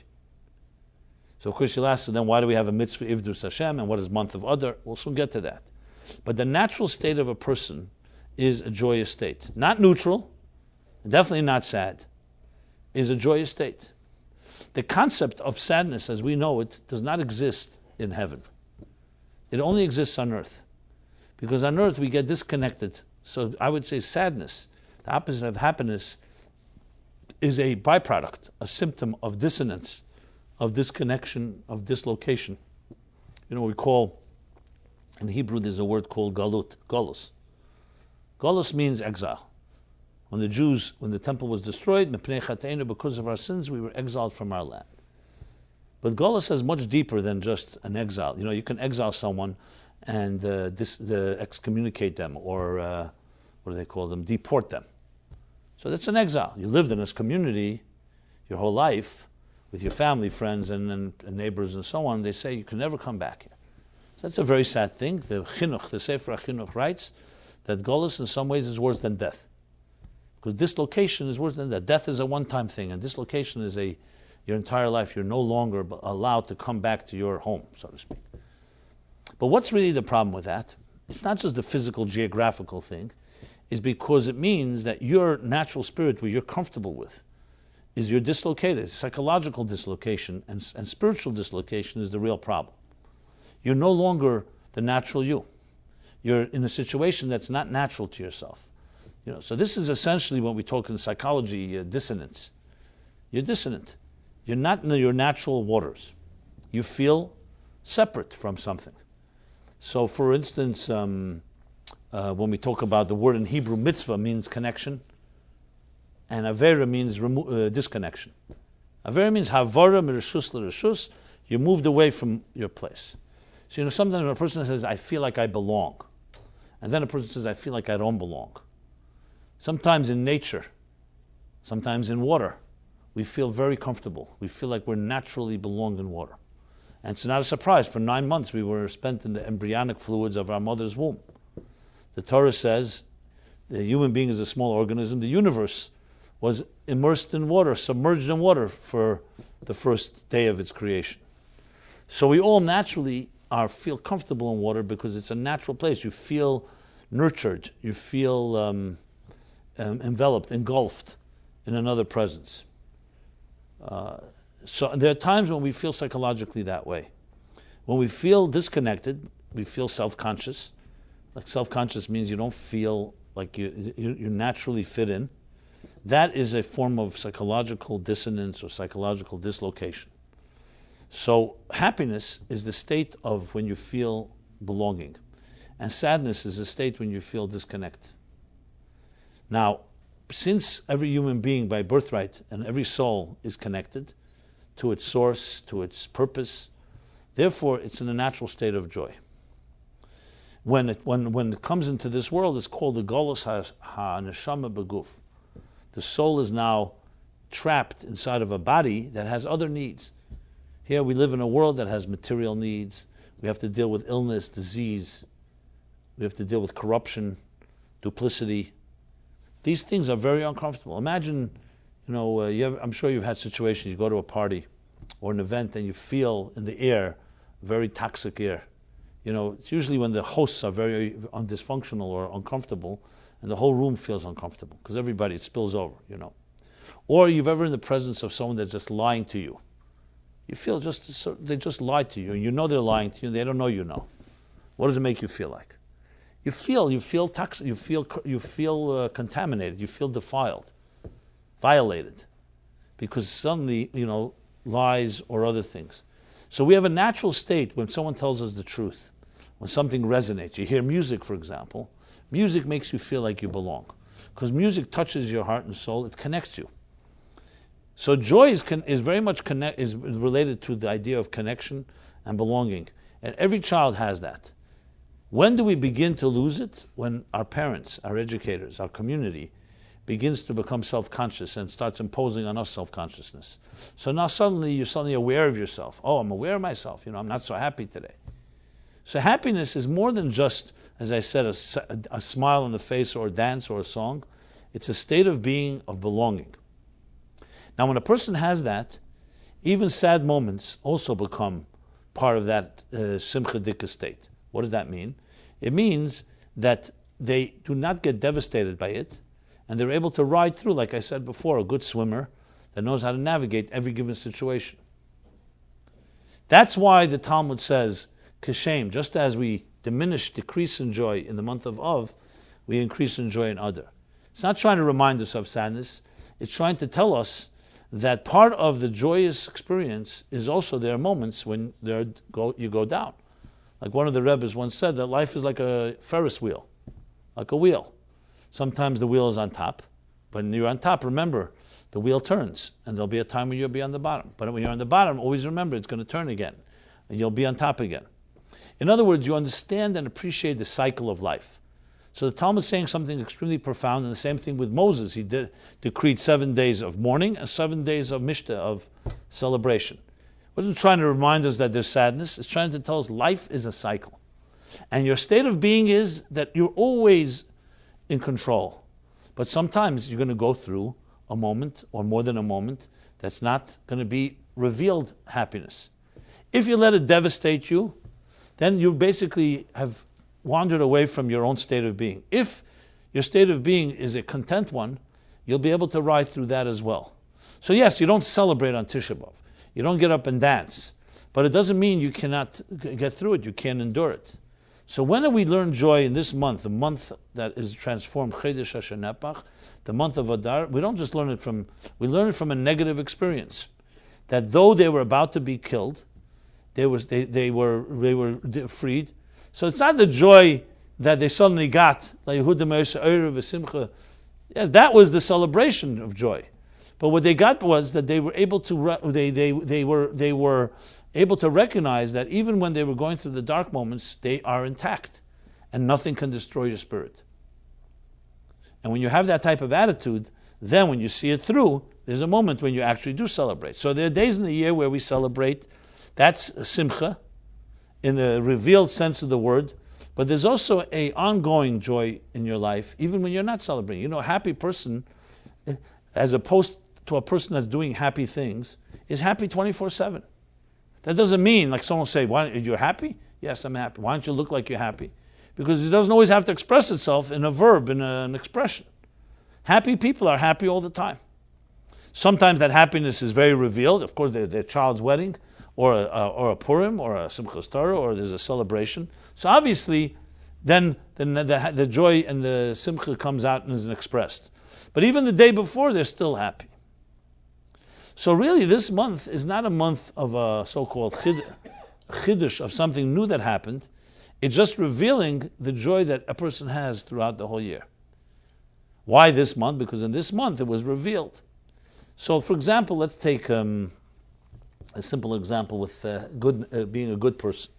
So of course you'll ask, so then why do we have a mitzvah Ivdus Hashem, and what is month of Adar? We'll soon get to that. But the natural state of a person is a joyous state. Not neutral, definitely not sad, is a joyous state. The concept of sadness as we know it does not exist in heaven. It only exists on earth. Because on earth we get disconnected. So I would say sadness, the opposite of happiness, is a byproduct, a symptom of dissonance, of disconnection, of dislocation. You know, we call, in Hebrew there's a word called galut, galus. Galus means exile. When the temple was destroyed, because of our sins, we were exiled from our land. But galus is much deeper than just an exile. You know, you can exile someone and excommunicate them, or what do they call them? Deport them. So that's an exile. You lived in this community your whole life with your family, friends, and neighbors and so on. They say you can never come back here. So that's a very sad thing. The Chinuch, the Sefer HaChinuch writes that galus in some ways is worse than death. Because dislocation is worse than death. Death is a one-time thing, and dislocation is your entire life. You're no longer allowed to come back to your home, so to speak. But what's really the problem with that? It's not just the physical, geographical thing. It's because it means that your natural spirit, what you're comfortable with, is you're dislocated. Psychological dislocation and spiritual dislocation is the real problem. You're no longer the natural you. You're in a situation that's not natural to yourself. You know, so this is essentially when we talk in psychology, dissonance. You're dissonant. You're not in your natural waters. You feel separate from something. So for instance, when we talk about the word in Hebrew, mitzvah means connection, and avera means disconnection. Avera means havara mireshus l'reshus, you moved away from your place. So you know, sometimes when a person says, I feel like I belong, and then a person says, I feel like I don't belong. Sometimes in nature, sometimes in water, we feel very comfortable. We feel like we're naturally belong in water. And it's not a surprise. For 9 months we were spent in the embryonic fluids of our mother's womb. The Torah says the human being is a small organism. The universe was immersed in water, submerged in water for the first day of its creation. So we all naturally feel comfortable in water because it's a natural place. You feel nurtured. You feel enveloped, engulfed in another presence. So there are times when we feel psychologically that way. When we feel disconnected, we feel self-conscious. Like self-conscious means you don't feel like you naturally fit in. That is a form of psychological dissonance or psychological dislocation. So happiness is the state of when you feel belonging. And sadness is a state when you feel disconnect. Now, since every human being by birthright and every soul is connected to its source, to its purpose, therefore it's in a natural state of joy. When it comes into this world, it's called the Golus ha-neshama beguf. The soul is now trapped inside of a body that has other needs. Here we live in a world that has material needs. We have to deal with illness, disease. We have to deal with corruption, duplicity. These things are very uncomfortable. Imagine, I'm sure you've had situations, you go to a party or an event and you feel in the air, very toxic air. It's usually when the hosts are very dysfunctional or uncomfortable and the whole room feels uncomfortable because it spills over, Or you've ever in the presence of someone that's just lying to you. You feel they just lied to you and you know they're lying to you and they don't know you know. What does it make you feel like? you feel toxic, you feel contaminated, you feel defiled, violated, because suddenly, lies or other things. So we have a natural state when someone tells us the truth, when something resonates. You hear music, for example. Music makes you feel like you belong, because music touches your heart and soul. It connects you. So joy is very much is related to the idea of connection and belonging, and every child has that. When do we begin to lose it? When our parents, our educators, our community begins to become self-conscious and starts imposing on us self-consciousness. So now you're suddenly aware of yourself. Oh, I'm aware of myself. I'm not so happy today. So happiness is more than just, as I said, a smile on the face or a dance or a song. It's a state of being, of belonging. Now, when a person has that, even sad moments also become part of that simcha dika state. What does that mean? It means that they do not get devastated by it, and they're able to ride through, like I said before, a good swimmer that knows how to navigate every given situation. That's why the Talmud says, Kashem, just as we decrease in joy in the month of Av, we increase in joy in Adar. It's not trying to remind us of sadness, it's trying to tell us that part of the joyous experience is also there are moments when you go down. Like one of the Rebbes once said, that life is like a Ferris wheel, like a wheel. Sometimes the wheel is on top, but when you're on top, remember, the wheel turns, and there'll be a time when you'll be on the bottom. But when you're on the bottom, always remember it's going to turn again, and you'll be on top again. In other words, you understand and appreciate the cycle of life. So the Talmud is saying something extremely profound, and the same thing with Moses. He decreed 7 days of mourning and 7 days of mishta, of celebration. It wasn't trying to remind us that there's sadness. It's trying to tell us life is a cycle. And your state of being is that you're always in control. But sometimes you're going to go through a moment, or more than a moment, that's not going to be revealed happiness. If you let it devastate you, then you basically have wandered away from your own state of being. If your state of being is a content one, you'll be able to ride through that as well. So yes, you don't celebrate on Tisha B'Av. You don't get up and dance. But it doesn't mean you cannot get through it. You can't endure it. So when do we learn joy in this month, the month that is transformed, Chedesh HaShanepach, the month of Adar? We don't just learn it we learn it from a negative experience. That though they were about to be killed, they were freed. So it's not the joy that they suddenly got, like Yehuda. Yes, that was the celebration of joy. But what they got was that they were able to they were able to recognize that even when they were going through the dark moments, they are intact, and nothing can destroy your spirit. And when you have that type of attitude, then when you see it through, there's a moment when you actually do celebrate. So there are days in the year where we celebrate. That's simcha, in the revealed sense of the word. But there's also an ongoing joy in your life, even when you're not celebrating. A happy person, as opposed to a person that's doing happy things, is happy 24/7. That doesn't mean, like someone will say, "Why you're happy?" Yes, I'm happy. Why don't you look like you're happy? Because it doesn't always have to express itself in a verb, in an expression. Happy people are happy all the time. Sometimes that happiness is very revealed. Of course, their child's wedding, or a Purim, or a Simchas Torah, or there's a celebration. So obviously, then the joy and the simcha comes out and is expressed. But even the day before, they're still happy. So really, this month is not a month of a so-called chiddush, of something new that happened. It's just revealing the joy that a person has throughout the whole year. Why this month? Because in this month it was revealed. So, for example, let's take a simple example with being a good person.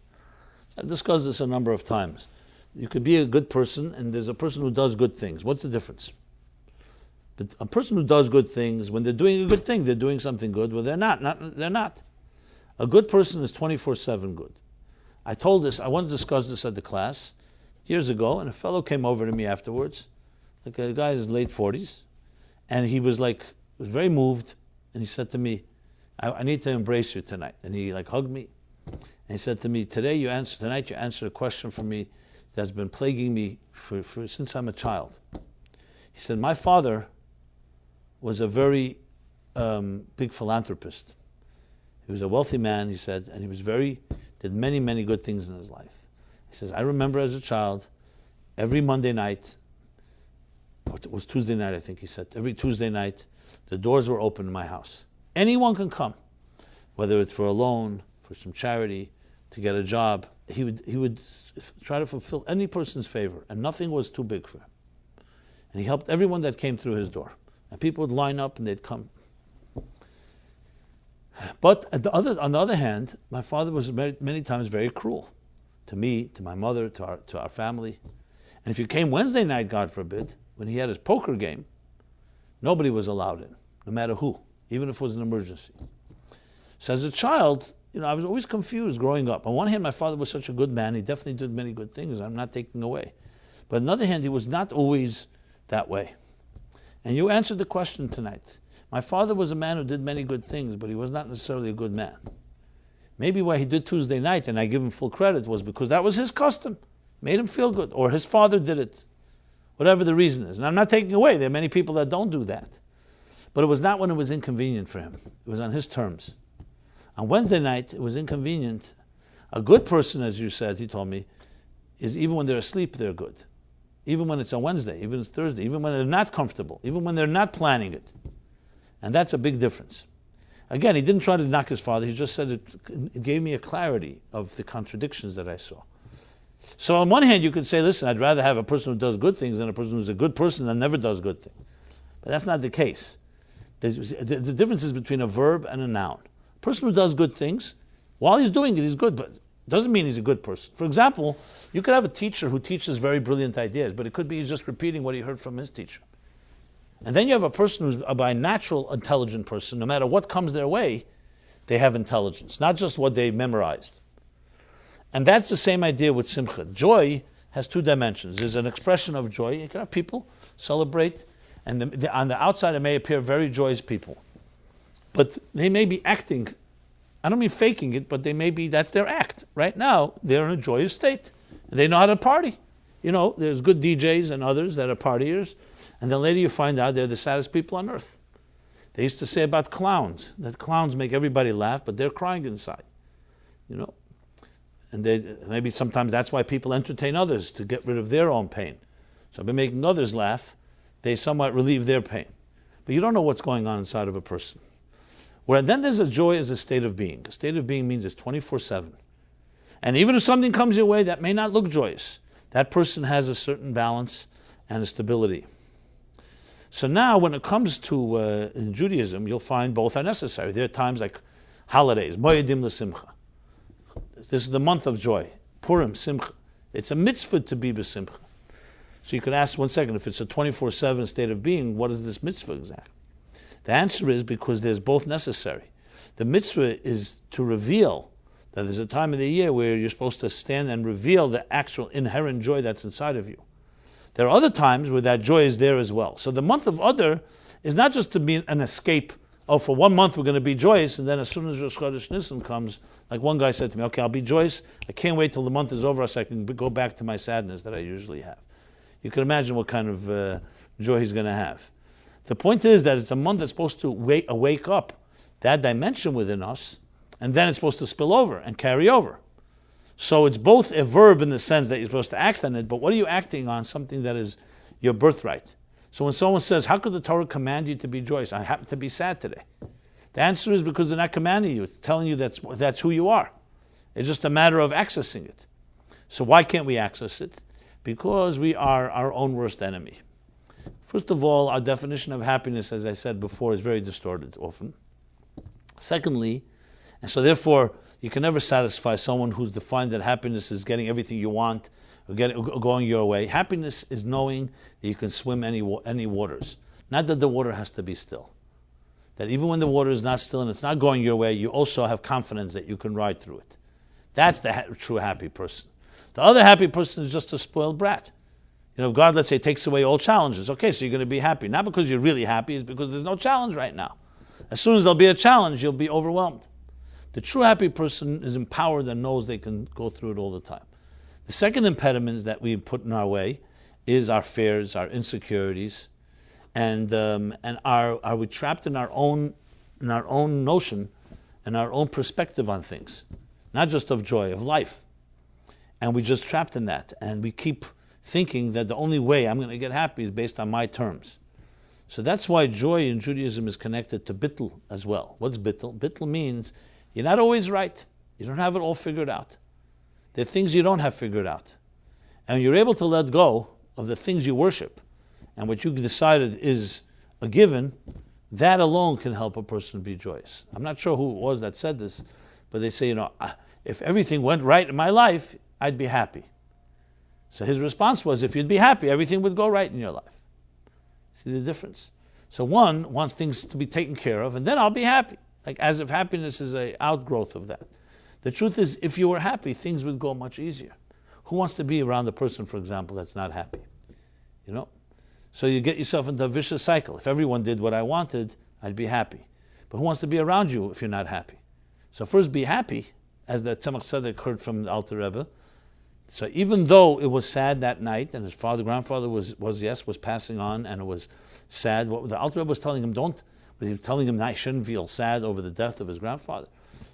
I've discussed this a number of times. You could be a good person, and there's a person who does good things. What's the difference? But a person who does good things, when they're doing a good thing, they're doing something good. Well, they're not. They're not. A good person is 24/7 good. I once discussed this at the class years ago, and a fellow came over to me afterwards, like a guy in his late 40s, and he was very moved, and he said to me, I need to embrace you tonight. And he hugged me, and he said to me, tonight you answered a question for me that's been plaguing me since I'm a child. He said, my father was a very big philanthropist. He was a wealthy man, he said, and he was did many, many good things in his life. He says, I remember as a child, every Monday night, it was Tuesday night, I think he said, every Tuesday night, the doors were open in my house. Anyone can come, whether it's for a loan, for some charity, to get a job. He would try to fulfill any person's favor, and nothing was too big for him. And he helped everyone that came through his door. And people would line up and they'd come. But on the other hand, my father was many times very cruel to me, to my mother, to our family. And if you came Wednesday night, God forbid, when he had his poker game, nobody was allowed in, no matter who, even if it was an emergency. So as a child, I was always confused growing up. On one hand, my father was such a good man. He definitely did many good things. I'm not taking away. But on the other hand, he was not always that way. And you answered the question tonight. My father was a man who did many good things, but he was not necessarily a good man. Maybe why he did Tuesday night, and I give him full credit, was because that was his custom. Made him feel good. Or his father did it. Whatever the reason is. And I'm not taking away. There are many people that don't do that. But it was not when it was inconvenient for him. It was on his terms. On Wednesday night, it was inconvenient. A good person, as you said, he told me, is even when they're asleep, they're good. Even when it's on Wednesday, even when it's Thursday, even when they're not comfortable, even when they're not planning it. And that's a big difference. Again, he didn't try to knock his father. He just said it gave me a clarity of the contradictions that I saw. So on one hand, you could say, listen, I'd rather have a person who does good things than a person who's a good person and never does good things. But that's not the case. The difference is between a verb and a noun. A person who does good things, while he's doing it, he's good, but it doesn't mean he's a good person. For example, you could have a teacher who teaches very brilliant ideas, but it could be he's just repeating what he heard from his teacher. And then you have a person who's by natural intelligent person. No matter what comes their way, they have intelligence, not just what they memorized. And that's the same idea with simcha. Joy has two dimensions. There's an expression of joy. You can have people celebrate, and on the outside it may appear very joyous people. But they may be acting, I don't mean faking it, but that's their act. Right now, they're in a joyous state. They know how to party. There's good DJs and others that are partiers. And then later you find out they're the saddest people on earth. They used to say about clowns, that clowns make everybody laugh, but they're crying inside. And maybe sometimes that's why people entertain others, to get rid of their own pain. So by making others laugh, they somewhat relieve their pain. But you don't know what's going on inside of a person. Where then there's a joy as a state of being. A state of being means it's 24/7. And even if something comes your way that may not look joyous, that person has a certain balance and a stability. So now when it comes to in Judaism, you'll find both are necessary. There are times like holidays, Moedim l'simcha. This is the month of joy, Purim, Simcha. It's a mitzvah to be b'simcha. So you could ask, one second, if it's a 24/7 state of being, what is this mitzvah exactly? The answer is because there's both necessary. The mitzvah is to reveal that there's a time of the year where you're supposed to stand and reveal the actual inherent joy that's inside of you. There are other times where that joy is there as well. So the month of Adar is not just to be an escape. Oh, for 1 month we're going to be joyous, and then as soon as Rosh Chodesh Nisan comes, like one guy said to me, okay, I'll be joyous. I can't wait till the month is over so I can go back to my sadness that I usually have. You can imagine what kind of joy he's going to have. The point is that it's a month that's supposed to wake up that dimension within us, and then it's supposed to spill over and carry over. So it's both a verb in the sense that you're supposed to act on it, but what are you acting on? Something that is your birthright. So when someone says, how could the Torah command you to be joyous? I happen to be sad today. The answer is because they're not commanding you. It's telling you that's who you are. It's just a matter of accessing it. So why can't we access it? Because we are our own worst enemy. First of all, our definition of happiness, as I said before, is very distorted often. Secondly, and so therefore, you can never satisfy someone who's defined that happiness is getting everything you want, or going your way. Happiness is knowing that you can swim any waters. Not that the water has to be still. That even when the water is not still and it's not going your way, you also have confidence that you can ride through it. That's the true happy person. The other happy person is just a spoiled brat. If God, let's say, takes away all challenges, okay, so you're going to be happy. Not because you're really happy, it's because there's no challenge right now. As soon as there'll be a challenge, you'll be overwhelmed. The true happy person is empowered and knows they can go through it all the time. The second impediment that we put in our way is our fears, our insecurities, and are we trapped in our own notion and our own perspective on things, not just of joy, of life. And we're just trapped in that, and we keep thinking that the only way I'm going to get happy is based on my terms. So that's why joy in Judaism is connected to bittul as well. What's bittul? Bittul means you're not always right. You don't have it all figured out. There are things you don't have figured out. And you're able to let go of the things you worship and what you decided is a given, that alone can help a person be joyous. I'm not sure who it was that said this, but they say, if everything went right in my life, I'd be happy. So his response was, if you'd be happy, everything would go right in your life. See the difference? So one wants things to be taken care of, and then I'll be happy. Like as if happiness is an outgrowth of that. The truth is, if you were happy, things would go much easier. Who wants to be around a person, for example, that's not happy? So you get yourself into a vicious cycle. If everyone did what I wanted, I'd be happy. But who wants to be around you if you're not happy? So first be happy, as the Tzemach Tzedek heard from the Alter Rebbe. So even though it was sad that night, and his grandfather was passing on, and it was sad, what the Alter Rebbe was telling him, he was telling him that he shouldn't feel sad over the death of his grandfather.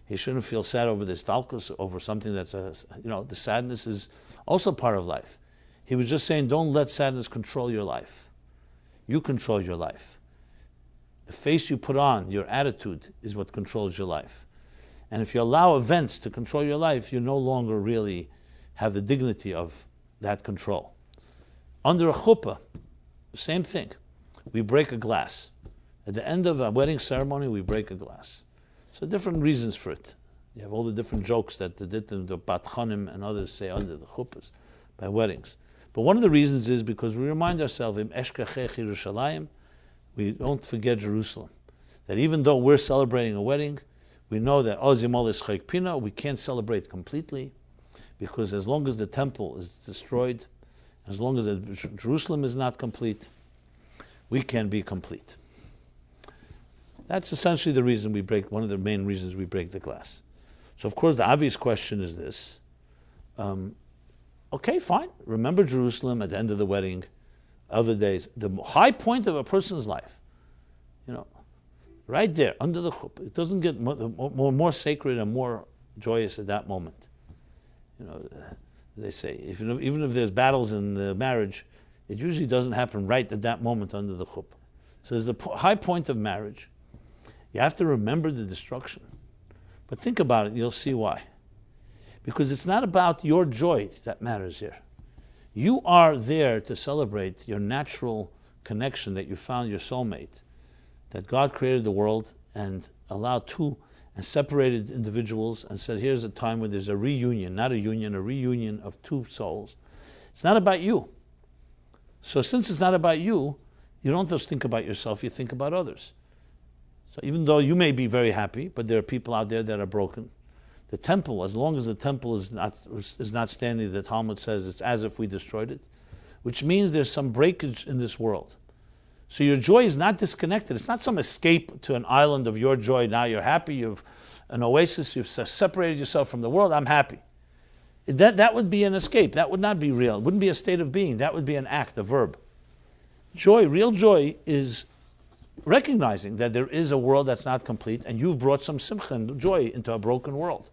He shouldn't feel sad over this talkus, over something that's, the sadness is also part of life. He was just saying, don't let sadness control your life. You control your life. The face you put on, your attitude, is what controls your life. And if you allow events to control your life, you no longer really have the dignity of that control. Under a chuppah, same thing. We break a glass. At the end of a wedding ceremony, we break a glass. So different reasons for it. You have all the different jokes that the Bat Chanim and others say under the chuppahs by weddings. But one of the reasons is because we remind ourselves, Im Eshkachech Yerushalayim, we don't forget Jerusalem. That even though we're celebrating a wedding, we know that Ozimol is Chayk Pina, we can't celebrate completely, because as long as the temple is destroyed, as long as Jerusalem is not complete, we can be complete. That's essentially the reason one of the main reasons we break the glass. So of course the obvious question is this. Okay, fine. Remember Jerusalem at the end of the wedding, other days. The high point of a person's life, right there, under the chuppah. It doesn't get more sacred and more joyous at that moment. As they say, even if there's battles in the marriage, it usually doesn't happen right at that moment under the chuppah. So there's the high point of marriage. You have to remember the destruction. But think about it, you'll see why. Because it's not about your joy that matters here. You are there to celebrate your natural connection that you found your soulmate, that God created the world and allowed two and separated individuals and said, here's a time where there's a reunion, not a union, a reunion of two souls. It's not about you. So since it's not about you, you don't just think about yourself, you think about others. So even though you may be very happy, but there are people out there that are broken. The temple, as long as the temple is not standing, the Talmud says it's as if we destroyed it, which means there's some breakage in this world. So your joy is not disconnected. It's not some escape to an island of your joy. Now you're happy, you've an oasis, you've separated yourself from the world, I'm happy. That would be an escape. That would not be real. It wouldn't be a state of being. That would be an act, a verb. Joy, real joy, is recognizing that there is a world that's not complete and you've brought some simcha and joy into a broken world.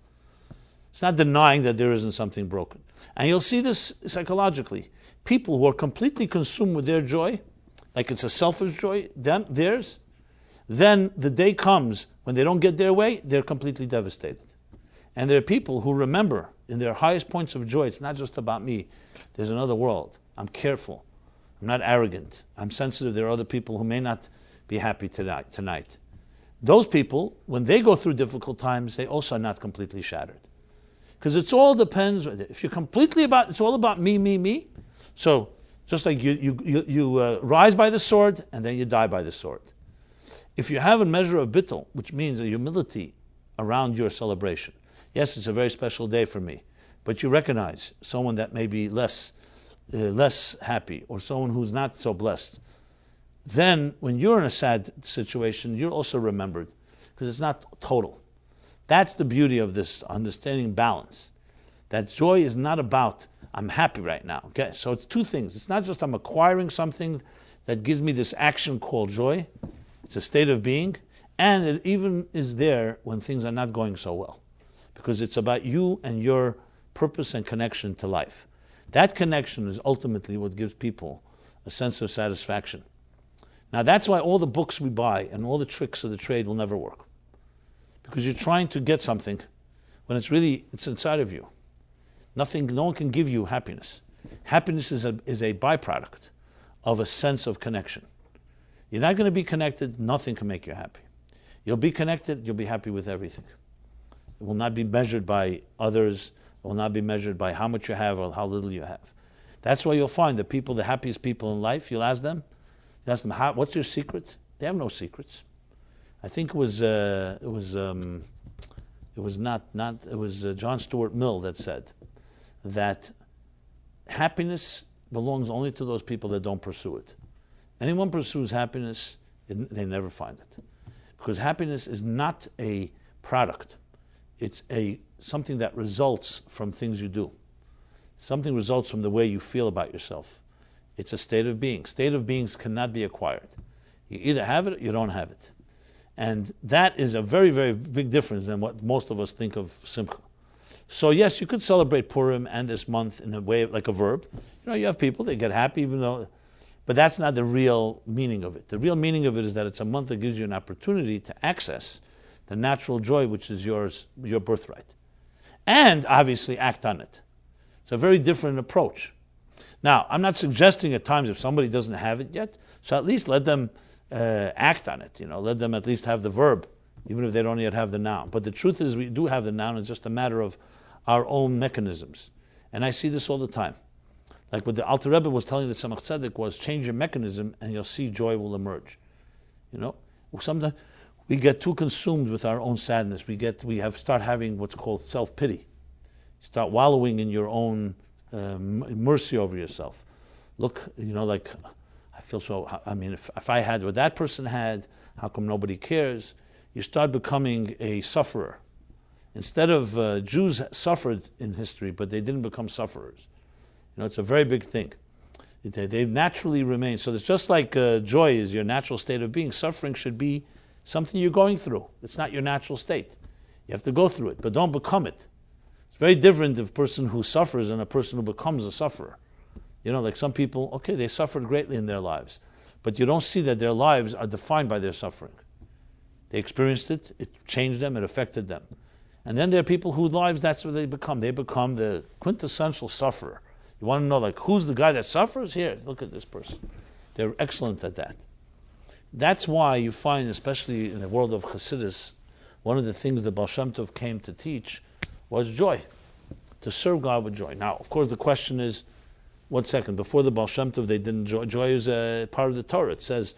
It's not denying that there isn't something broken. And you'll see this psychologically. People who are completely consumed with their joy, like it's a selfish joy, theirs, then the day comes when they don't get their way, they're completely devastated. And there are people who remember in their highest points of joy, it's not just about me, there's another world. I'm careful. I'm not arrogant. I'm sensitive. There are other people who may not be happy tonight. Those people, when they go through difficult times, they also are not completely shattered. Because it all depends. If you're completely it's all about me. So just like you rise by the sword and then you die by the sword. If you have a measure of bittul, which means a humility around your celebration, yes, it's a very special day for me, but you recognize someone that may be less happy or someone who's not so blessed, then when you're in a sad situation, you're also remembered because it's not total. That's the beauty of this understanding balance. That joy is not about, I'm happy right now. Okay, so it's two things. It's not just I'm acquiring something that gives me this action called joy. It's a state of being. And it even is there when things are not going so well. Because it's about you and your purpose and connection to life. That connection is ultimately what gives people a sense of satisfaction. Now that's why all the books we buy and all the tricks of the trade will never work. Because you're trying to get something when it's inside of you. No one can give you happiness. Happiness is a byproduct of a sense of connection. You're not going to be connected, nothing can make you happy. You'll be connected, you'll be happy with everything. It will not be measured by others, it will not be measured by how much you have or how little you have. That's why you'll find the happiest people in life, you'll ask them, what's your secret? They have no secrets. I think it was John Stuart Mill that said that happiness belongs only to those people that don't pursue it. Anyone pursues happiness, they never find it. Because happiness is not a product. It's something that results from things you do. Something results from the way you feel about yourself. It's a state of being. State of beings cannot be acquired. You either have it or you don't have it. And that is a very, very big difference than what most of us think of Simcha. So yes, you could celebrate Purim and this month in a way like a verb. You have people, they get happy but that's not the real meaning of it. The real meaning of it is that it's a month that gives you an opportunity to access the natural joy which is your birthright. And obviously act on it. It's a very different approach. Now, I'm not suggesting at times if somebody doesn't have it yet, so at least let them act on it. Let them at least have the verb, even if they don't yet have the noun. But the truth is we do have the noun. It's just a matter of our own mechanisms. And I see this all the time. Like what the Alter Rebbe was telling the Tzemach Tzedek was change your mechanism and you'll see joy will emerge. Sometimes we get too consumed with our own sadness. We start having what's called self-pity. Start wallowing in your own mercy over yourself. Look, I feel if I had what that person had, how come nobody cares? You start becoming a sufferer. Instead of Jews suffered in history, but they didn't become sufferers. It's a very big thing. They naturally remain. So it's just like joy is your natural state of being. Suffering should be something you're going through. It's not your natural state. You have to go through it, but don't become it. It's very different of a person who suffers and a person who becomes a sufferer. Like some people, okay, they suffered greatly in their lives, but you don't see that their lives are defined by their suffering. They experienced it, it changed them, it affected them. And then there are people whose lives, that's what they become. They become the quintessential sufferer. You want to know, who's the guy that suffers? Here, look at this person. They're excellent at that. That's why you find, especially in the world of Chassidus, one of the things the Baal Shem Tov came to teach was joy, to serve God with joy. Now, of course, the question is, 1 second, before the Baal Shem Tov, they didn't joy. Joy is a part of the Torah. It says,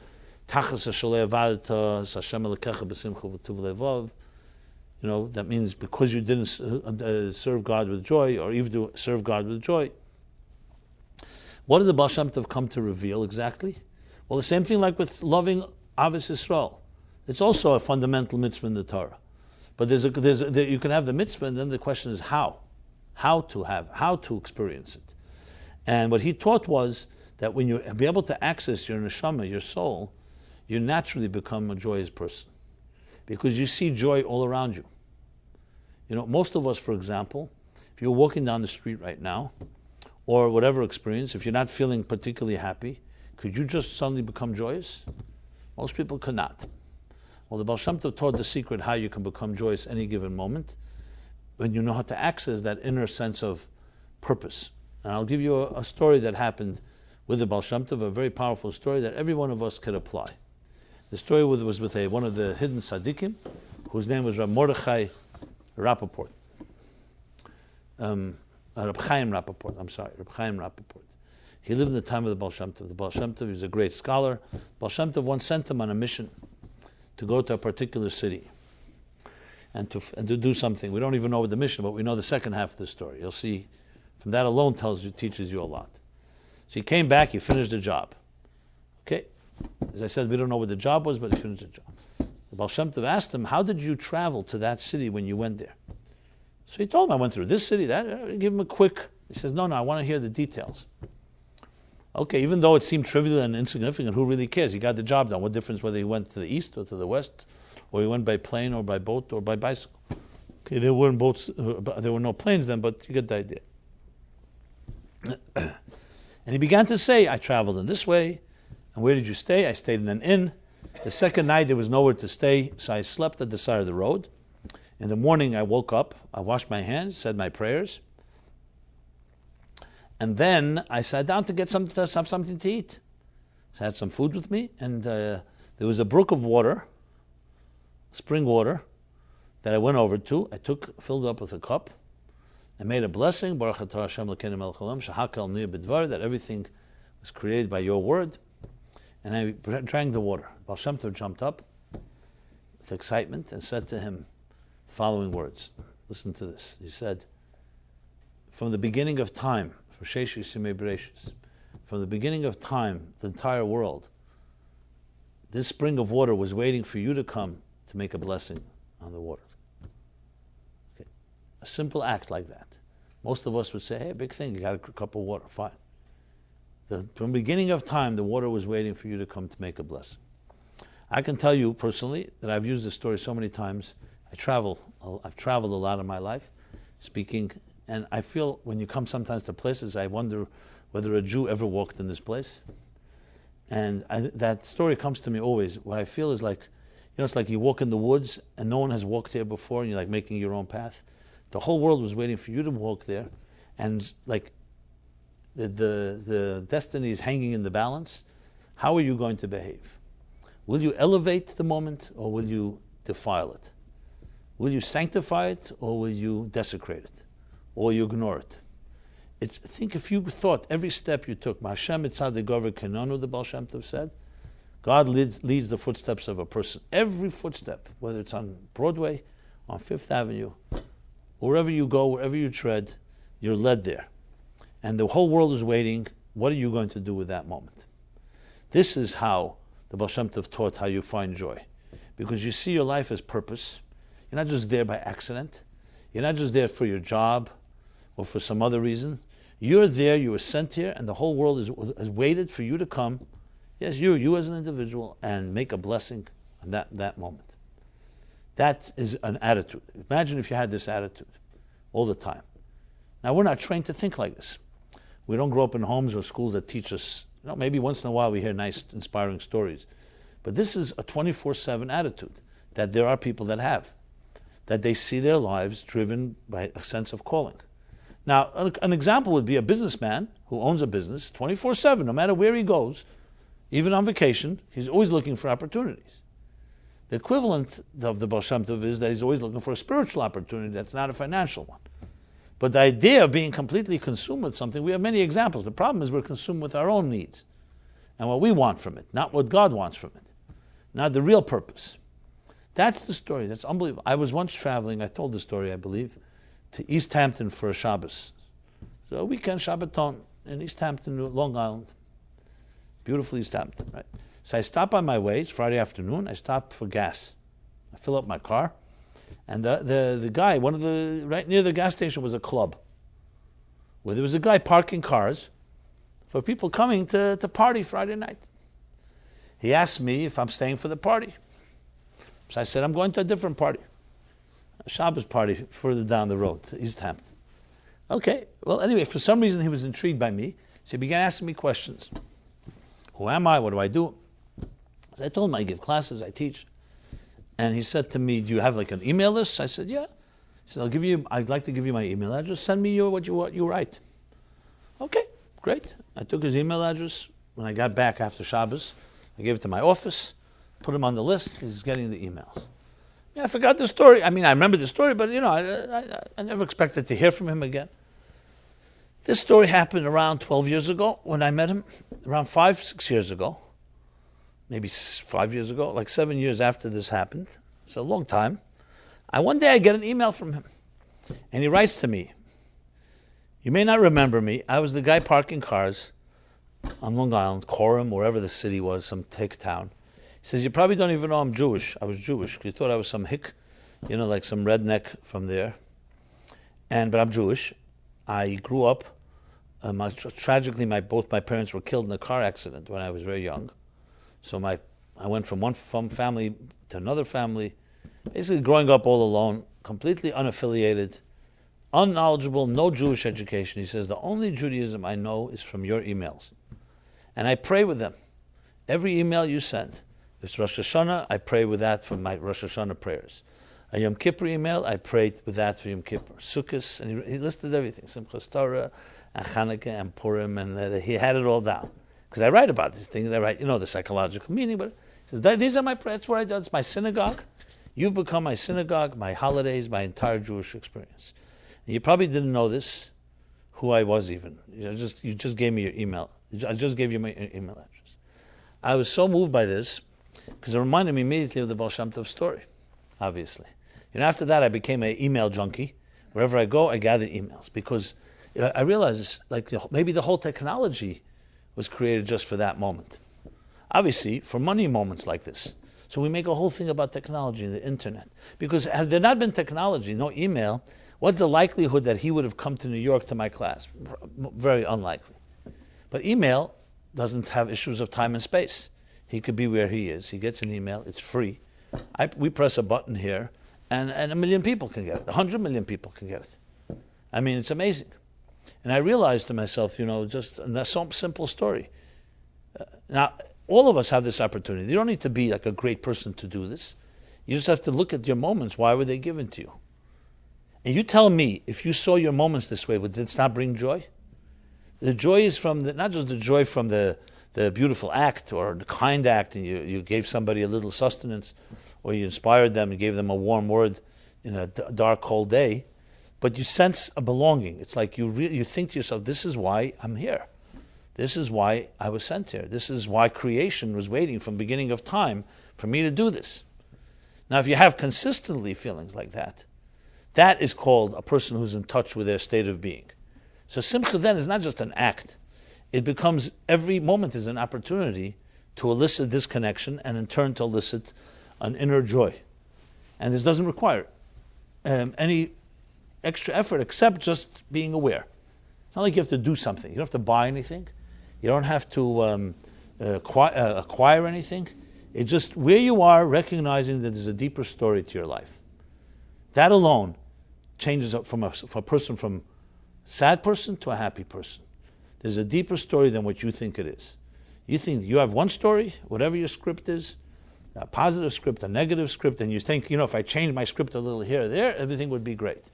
Tachas ha-sholei avadta, Hashem elokecha b'simcha v'tuv levav. That means because you didn't serve God with joy, or even to serve God with joy. What did the Baal Shem Tov come to reveal exactly? Well, the same thing like with loving Avos Yisrael. It's also a fundamental mitzvah in the Torah. But you can have the mitzvah, and then the question is how to experience it. And what he taught was that when you be able to access your neshama, your soul, you naturally become a joyous person. Because you see joy all around you. Most of us, for example, if you're walking down the street right now, or whatever experience, if you're not feeling particularly happy, could you just suddenly become joyous? Most people could not. Well, the Baal Shem Tov taught the secret how you can become joyous any given moment when you know how to access that inner sense of purpose. And I'll give you a story that happened with the Baal Shem Tov, a very powerful story that every one of us could apply. The story was with one of the hidden tzaddikim, whose name was Rab Mordechai Rappaport. Rab Chaim Rappaport. He lived in the time of the Baal Shem Tov. The Baal Shem Tov, he was a great scholar. Baal Shem Tov once sent him on a mission to go to a particular city and to do something. We don't even know what the mission, but we know the second half of the story. You'll see, from that alone teaches you a lot. So he came back, he finished the job. Okay? As I said, we don't know what the job was, but he finished the job. The Baal Shem Tov asked him, how did you travel to that city when you went there? So he told him, I went through this city, that. Give him a quick. He says, no, I want to hear the details. Okay, even though it seemed trivial and insignificant, who really cares? He got the job done. What difference whether he went to the east or to the west, or he went by plane or by boat or by bicycle? Okay, there weren't boats, there were no planes then, but you get the idea. And he began to say, I traveled in this way. And where did you stay? I stayed in an inn. The second night there was nowhere to stay, so I slept at the side of the road. In the morning I woke up, I washed my hands, said my prayers. And then I sat down to have something to eat. So I had some food with me, and there was a brook of water, spring water, that I went over to. I filled up with a cup. I made a blessing, Baruch atah Hashem Elokeinu melech haolam, shehakal niyeh b'dvar, that everything was created by your word. And I drank the water. Baal Shem Tov jumped up with excitement and said to him the following words. Listen to this. He said, from the beginning of time, from the beginning of time, the entire world, this spring of water was waiting for you to come to make a blessing on the water. Okay. A simple act like that. Most of us would say, hey, big thing, you got a cup of water, fine. From the beginning of time, the water was waiting for you to come to make a blessing. I can tell you personally that I've used this story so many times. I've traveled a lot in my life, speaking, and I feel when you come sometimes to places, I wonder whether a Jew ever walked in this place. And that story comes to me always. What I feel is like, it's like you walk in the woods and no one has walked here before, and you're like making your own path. The whole world was waiting for you to walk there, and like the destiny is hanging in the balance. How are you going to behave? Will you elevate the moment, or will you defile it? Will you sanctify it, or will you desecrate it, or you ignore it? Think if you thought every step you took, Hashem etzad degover kenanu, the Baal Shem Tov said, God leads the footsteps of a person. Every footstep, whether it's on Broadway, on Fifth Avenue, wherever you go, wherever you tread, you're led there. And the whole world is waiting. What are you going to do with that moment? This is how the Baal Shem Tov taught how you find joy. Because you see your life as purpose. You're not just there by accident. You're not just there for your job or for some other reason. You're there, you were sent here, and the whole world has waited for you to come. Yes, you as an individual, and make a blessing on that moment. That is an attitude. Imagine if you had this attitude all the time. Now, we're not trained to think like this. We don't grow up in homes or schools that teach us, maybe once in a while we hear nice, inspiring stories. But this is a 24/7 attitude that there are people that have, that they see their lives driven by a sense of calling. Now, an example would be a businessman who owns a business 24/7, no matter where he goes, even on vacation, he's always looking for opportunities. The equivalent of the Baal Shem Tov is that he's always looking for a spiritual opportunity that's not a financial one. But the idea of being completely consumed with something, we have many examples. The problem is we're consumed with our own needs and what we want from it, not what God wants from it, not the real purpose. That's the story. That's unbelievable. I was once traveling, I told the story, I believe, to East Hampton for a Shabbos. So a weekend Shabbaton in East Hampton, Long Island. Beautiful East Hampton, right? So I stop on my way, it's Friday afternoon, I stop for gas. I fill up my car. And the guy, right near the gas station was a club where there was a guy parking cars for people coming to party Friday night. He asked me if I'm staying for the party. So I said, I'm going to a different party, a Shabbos party further down the road to East Hampton. Okay, well, anyway, for some reason he was intrigued by me, so he began asking me questions. Who am I? What do I do? So I told him I give classes, I teach. And he said to me, do you have like an email list? I said, yeah. He said, I'd like to give you my email address. Send me what you write. Okay, great. I took his email address. When I got back after Shabbos, I gave it to my office, put him on the list. He's getting the emails. Yeah, I forgot the story. I mean, I remember the story, but I never expected to hear from him again. This story happened around 12 years ago when I met him, around 5-6 years ago. Maybe 5 years ago, like 7 years after this happened. It's a long time. One day I get an email from him. And he writes to me, you may not remember me. I was the guy parking cars on Long Island, Coram, wherever the city was, some hick town. He says, you probably don't even know I'm Jewish. I was Jewish. You thought I was some hick, like some redneck from there. But I'm Jewish. I grew up. Tragically, both my parents were killed in a car accident when I was very young. So I went from one family to another family, basically growing up all alone, completely unaffiliated, unknowledgeable, no Jewish education. He says, the only Judaism I know is from your emails. And I pray with them. Every email you send. If it's Rosh Hashanah, I pray with that for my Rosh Hashanah prayers. A Yom Kippur email, I prayed with that for Yom Kippur. Sukkot, and he listed everything. Simchas Torah, and Chanukah, and Purim, and he had it all down. Because I write about these things. I write, the psychological meaning, but he says, these are my prayers. That's what I do. It's my synagogue. You've become my synagogue, my holidays, my entire Jewish experience. And you probably didn't know this, who I was even. You just gave me your email. I just gave you my email address. I was so moved by this, because it reminded me immediately of the Baal Shem Tov story, obviously. After that, I became an email junkie. Wherever I go, I gather emails, because I realized maybe the whole technology was created just for that moment. Obviously, for money moments like this. So we make a whole thing about technology and the internet. Because had there not been technology, no email, what's the likelihood that he would have come to New York to my class? Very unlikely. But email doesn't have issues of time and space. He could be where he is. He gets an email. It's free. We press a button here, and 1 million people can get it. 100 million people can get it. I mean, it's amazing. And I realized to myself, just a simple story. Now, all of us have this opportunity. You don't need to be like a great person to do this. You just have to look at your moments. Why were they given to you? And you tell me, if you saw your moments this way, would this not bring joy? The joy is from not just the joy from the beautiful act or the kind act, and you gave somebody a little sustenance, or you inspired them and gave them a warm word in a dark, cold day, but you sense a belonging. It's like you think to yourself, this is why I'm here. This is why I was sent here. This is why creation was waiting from the beginning of time for me to do this. Now, if you have consistently feelings like that, that is called a person who's in touch with their state of being. So simcha then is not just an act. It becomes, every moment is an opportunity to elicit this connection, and in turn to elicit an inner joy. And this doesn't require any extra effort except just being aware. It's not like you have to do something. You don't have to buy anything. You don't have to acquire anything. It's just where you are, recognizing that there's a deeper story to your life. That alone changes up from a person from sad person to a happy person. There's a deeper story than what you think it is. You think you have one story, whatever your script is, a positive script, a negative script, and you think, if I change my script a little here or there, everything would be great.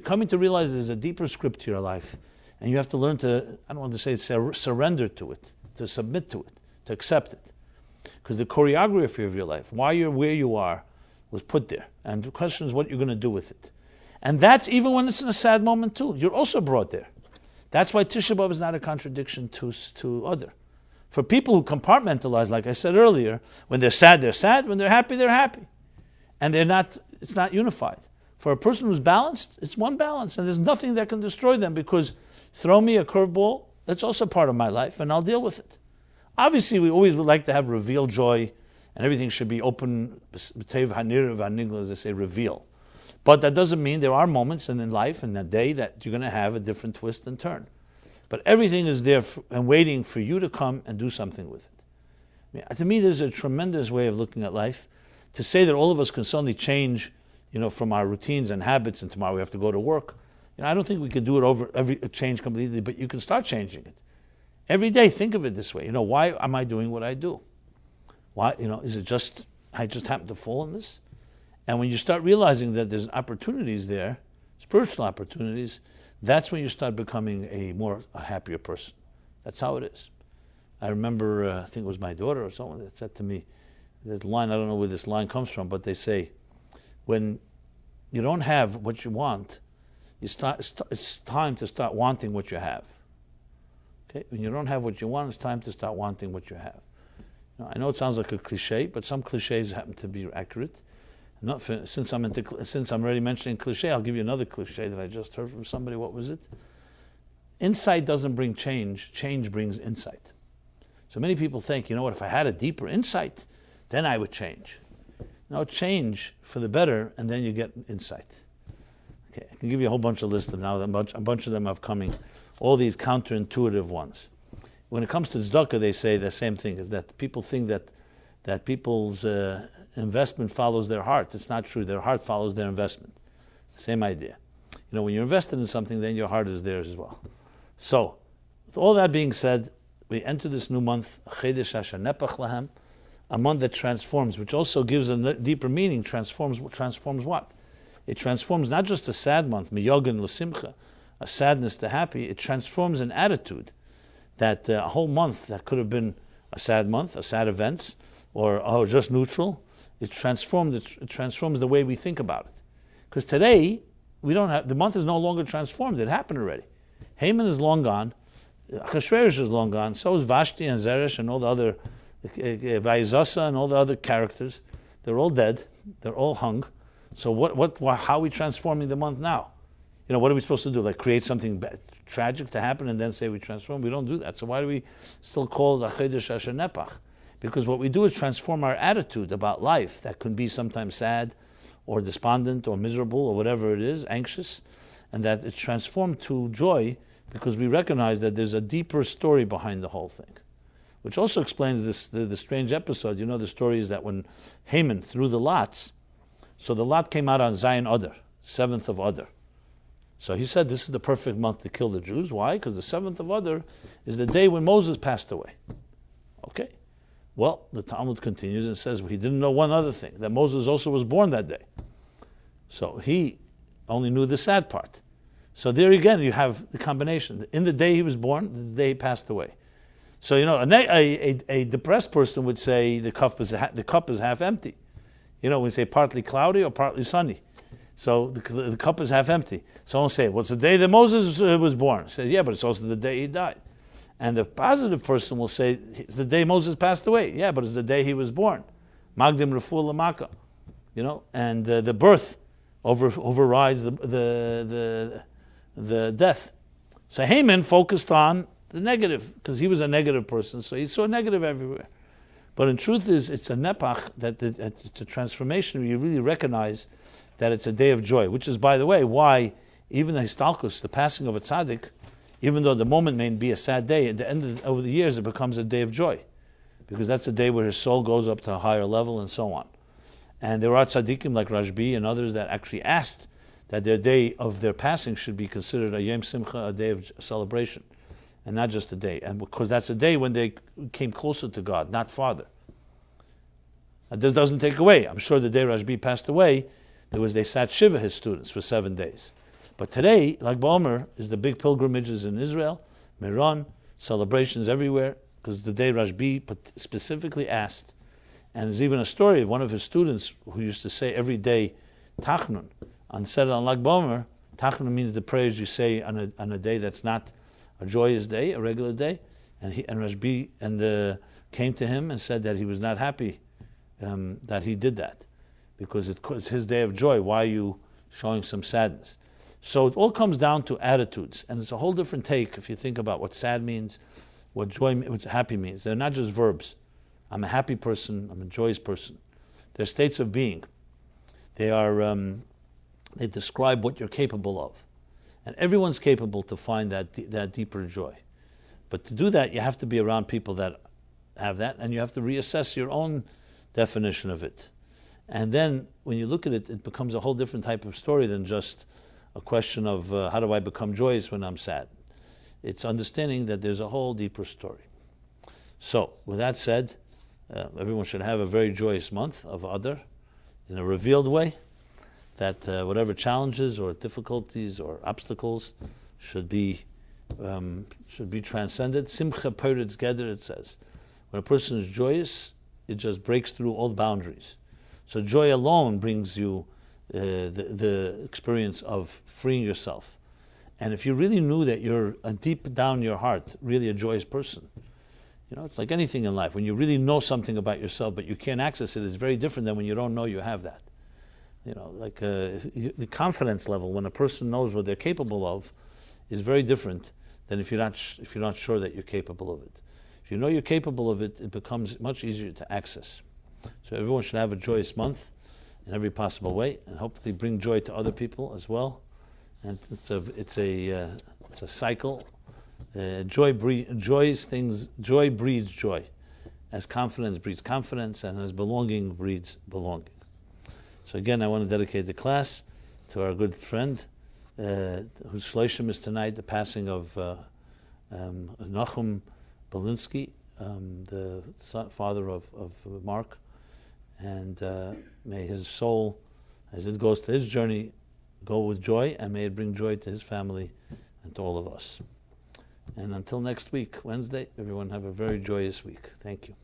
Coming to realize there's a deeper script to your life, and you have to learn to, I don't want to say surrender to it, to submit to it, to accept it. Because the choreography of your life, why you're where you are, was put there. And the question is what you're going to do with it. And that's even when it's in a sad moment too. You're also brought there. That's why Tisha B'Av is not a contradiction to Adar. For people who compartmentalize, like I said earlier, when they're sad, they're sad. When they're happy. And it's not unified. For a person who's balanced, it's one balance. And there's nothing that can destroy them, because throw me a curveball, that's also part of my life, and I'll deal with it. Obviously, we always would like to have reveal joy, and everything should be open, as they say, reveal. But that doesn't mean there are moments in life and that day that you're going to have a different twist and turn. But everything is there and waiting for you to come and do something with it. To me, there's a tremendous way of looking at life. To say that all of us can suddenly change, from our routines and habits, and tomorrow we have to go to work. I don't think we can do it over change completely, but you can start changing it. Every day, think of it this way. Why am I doing what I do? Why, is it just, I just happen to fall in this? And when you start realizing that there's opportunities there, spiritual opportunities, that's when you start becoming a happier person. That's how it is. I remember, I think it was my daughter or someone that said to me, there's a line, I don't know where this line comes from, but they say, when you don't have what you want, it's time to start wanting what you have. Okay? When you don't have what you want, it's time to start wanting what you have. I know it sounds like a cliche, but some cliches happen to be accurate. Since I'm already mentioning cliche, I'll give you another cliche that I just heard from somebody. What was it? Insight doesn't bring change. Change brings insight. So many people think, if I had a deeper insight, then I would change. No, change for the better, and then you get insight. Okay, I can give you a whole bunch of lists now. A bunch of them are coming. All these counterintuitive ones. When it comes to tzedakah, they say the same thing, is that people think that people's investment follows their heart. It's not true. Their heart follows their investment. Same idea. when you're invested in something, then your heart is theirs as well. So, with all that being said, we enter this new month, a month that transforms, which also gives a deeper meaning. Transforms what? It transforms not just a sad month, miyogan l'simcha, a sadness to happy. It transforms an attitude that a whole month that could have been a sad month, a sad events, or just neutral. It transforms the way we think about it. Because today, the month is no longer transformed. It happened already. Haman is long gone. Achashverosh is long gone. So is Vashti and Zeresh and all the other, Vayizasa and all the other characters. They're all dead. They're all hung. So how are we transforming the month now? What are we supposed to do? Like create something tragic to happen and then say we transform? We don't do that. So why do we still call it Chodesh Asher Nepach? Because what we do is transform our attitude about life that can be sometimes sad or despondent or miserable or whatever it is, anxious, and that it's transformed to joy because we recognize that there's a deeper story behind the whole thing. Which also explains the strange episode. The story is that when Haman threw the lots, so the lot came out on Zion Adar, 7th of Adar. So he said this is the perfect month to kill the Jews. Why? Because the 7th of Adar is the day when Moses passed away. Okay. Well, the Talmud continues and says he didn't know one other thing, that Moses also was born that day. So he only knew the sad part. So there again you have the combination. In the day he was born, the day he passed away. So a depressed person would say the cup is half empty. We say partly cloudy or partly sunny. So the cup is half empty. Someone say, well, it's the day that Moses was born. Say, yeah, but it's also the day he died. And the positive person will say, it's the day Moses passed away. Yeah, but it's the day he was born. Magdim refu lamaka. And the birth overrides the death. So Haman focused on the negative, because he was a negative person, so he saw negative everywhere. But in truth it's a nepach, that it's a transformation where you really recognize that it's a day of joy, which is, by the way, why even the histalkus, the passing of a tzaddik, even though the moment may be a sad day, at the end over the years it becomes a day of joy, because that's a day where his soul goes up to a higher level and so on. And there are tzaddikim like Rashbi and others that actually asked that their day of their passing should be considered a yom simcha, a day of celebration, and not just a day. And because that's a day when they came closer to God, not farther. This doesn't take away. I'm sure the day Rashbi passed away, they sat Shiva, his students, for 7 days. But today, like Ba'omer, is the big pilgrimages in Israel, Meron, celebrations everywhere, because the day Rashbi specifically asked. And there's even a story of one of his students who used to say every day, Tachnun, said on Lag Ba'omer. Tachnun means the prayers you say on a day that's not a joyous day, a regular day. And Rashbi came to him and said that he was not happy that he did that, because it's his day of joy. Why are you showing some sadness? So it all comes down to attitudes, and it's a whole different take if you think about what sad means, what happy means. They're not just verbs. I'm a happy person, I'm a joyous person. They're states of being. They describe what you're capable of. And everyone's capable to find that deeper joy. But to do that, you have to be around people that have that, and you have to reassess your own definition of it. And then when you look at it, it becomes a whole different type of story than just a question of how do I become joyous when I'm sad. It's understanding that there's a whole deeper story. So, with that said, everyone should have a very joyous month of Adar in a revealed way, that whatever challenges or difficulties or obstacles should be transcended. Simcha peretz geder, it says. When a person is joyous, it just breaks through all boundaries. So joy alone brings you the experience of freeing yourself. And if you really knew that you're deep down your heart really a joyous person, it's like anything in life. When you really know something about yourself but you can't access it, it's very different than when you don't know you have that. The confidence level when a person knows what they're capable of is very different than if you're not sure that you're capable of it. If you know you're capable of it, it becomes much easier to access. So everyone should have a joyous month in every possible way, and hopefully bring joy to other people as well. And it's a cycle. Joy breeds joy, as confidence breeds confidence, and as belonging breeds belonging. So again, I want to dedicate the class to our good friend whose Shloshim is tonight, the passing of Nachum Belinsky, the father of Mark, and may his soul, as it goes to his journey, go with joy, and may it bring joy to his family and to all of us. And until next week, Wednesday, everyone have a very joyous week. Thank you.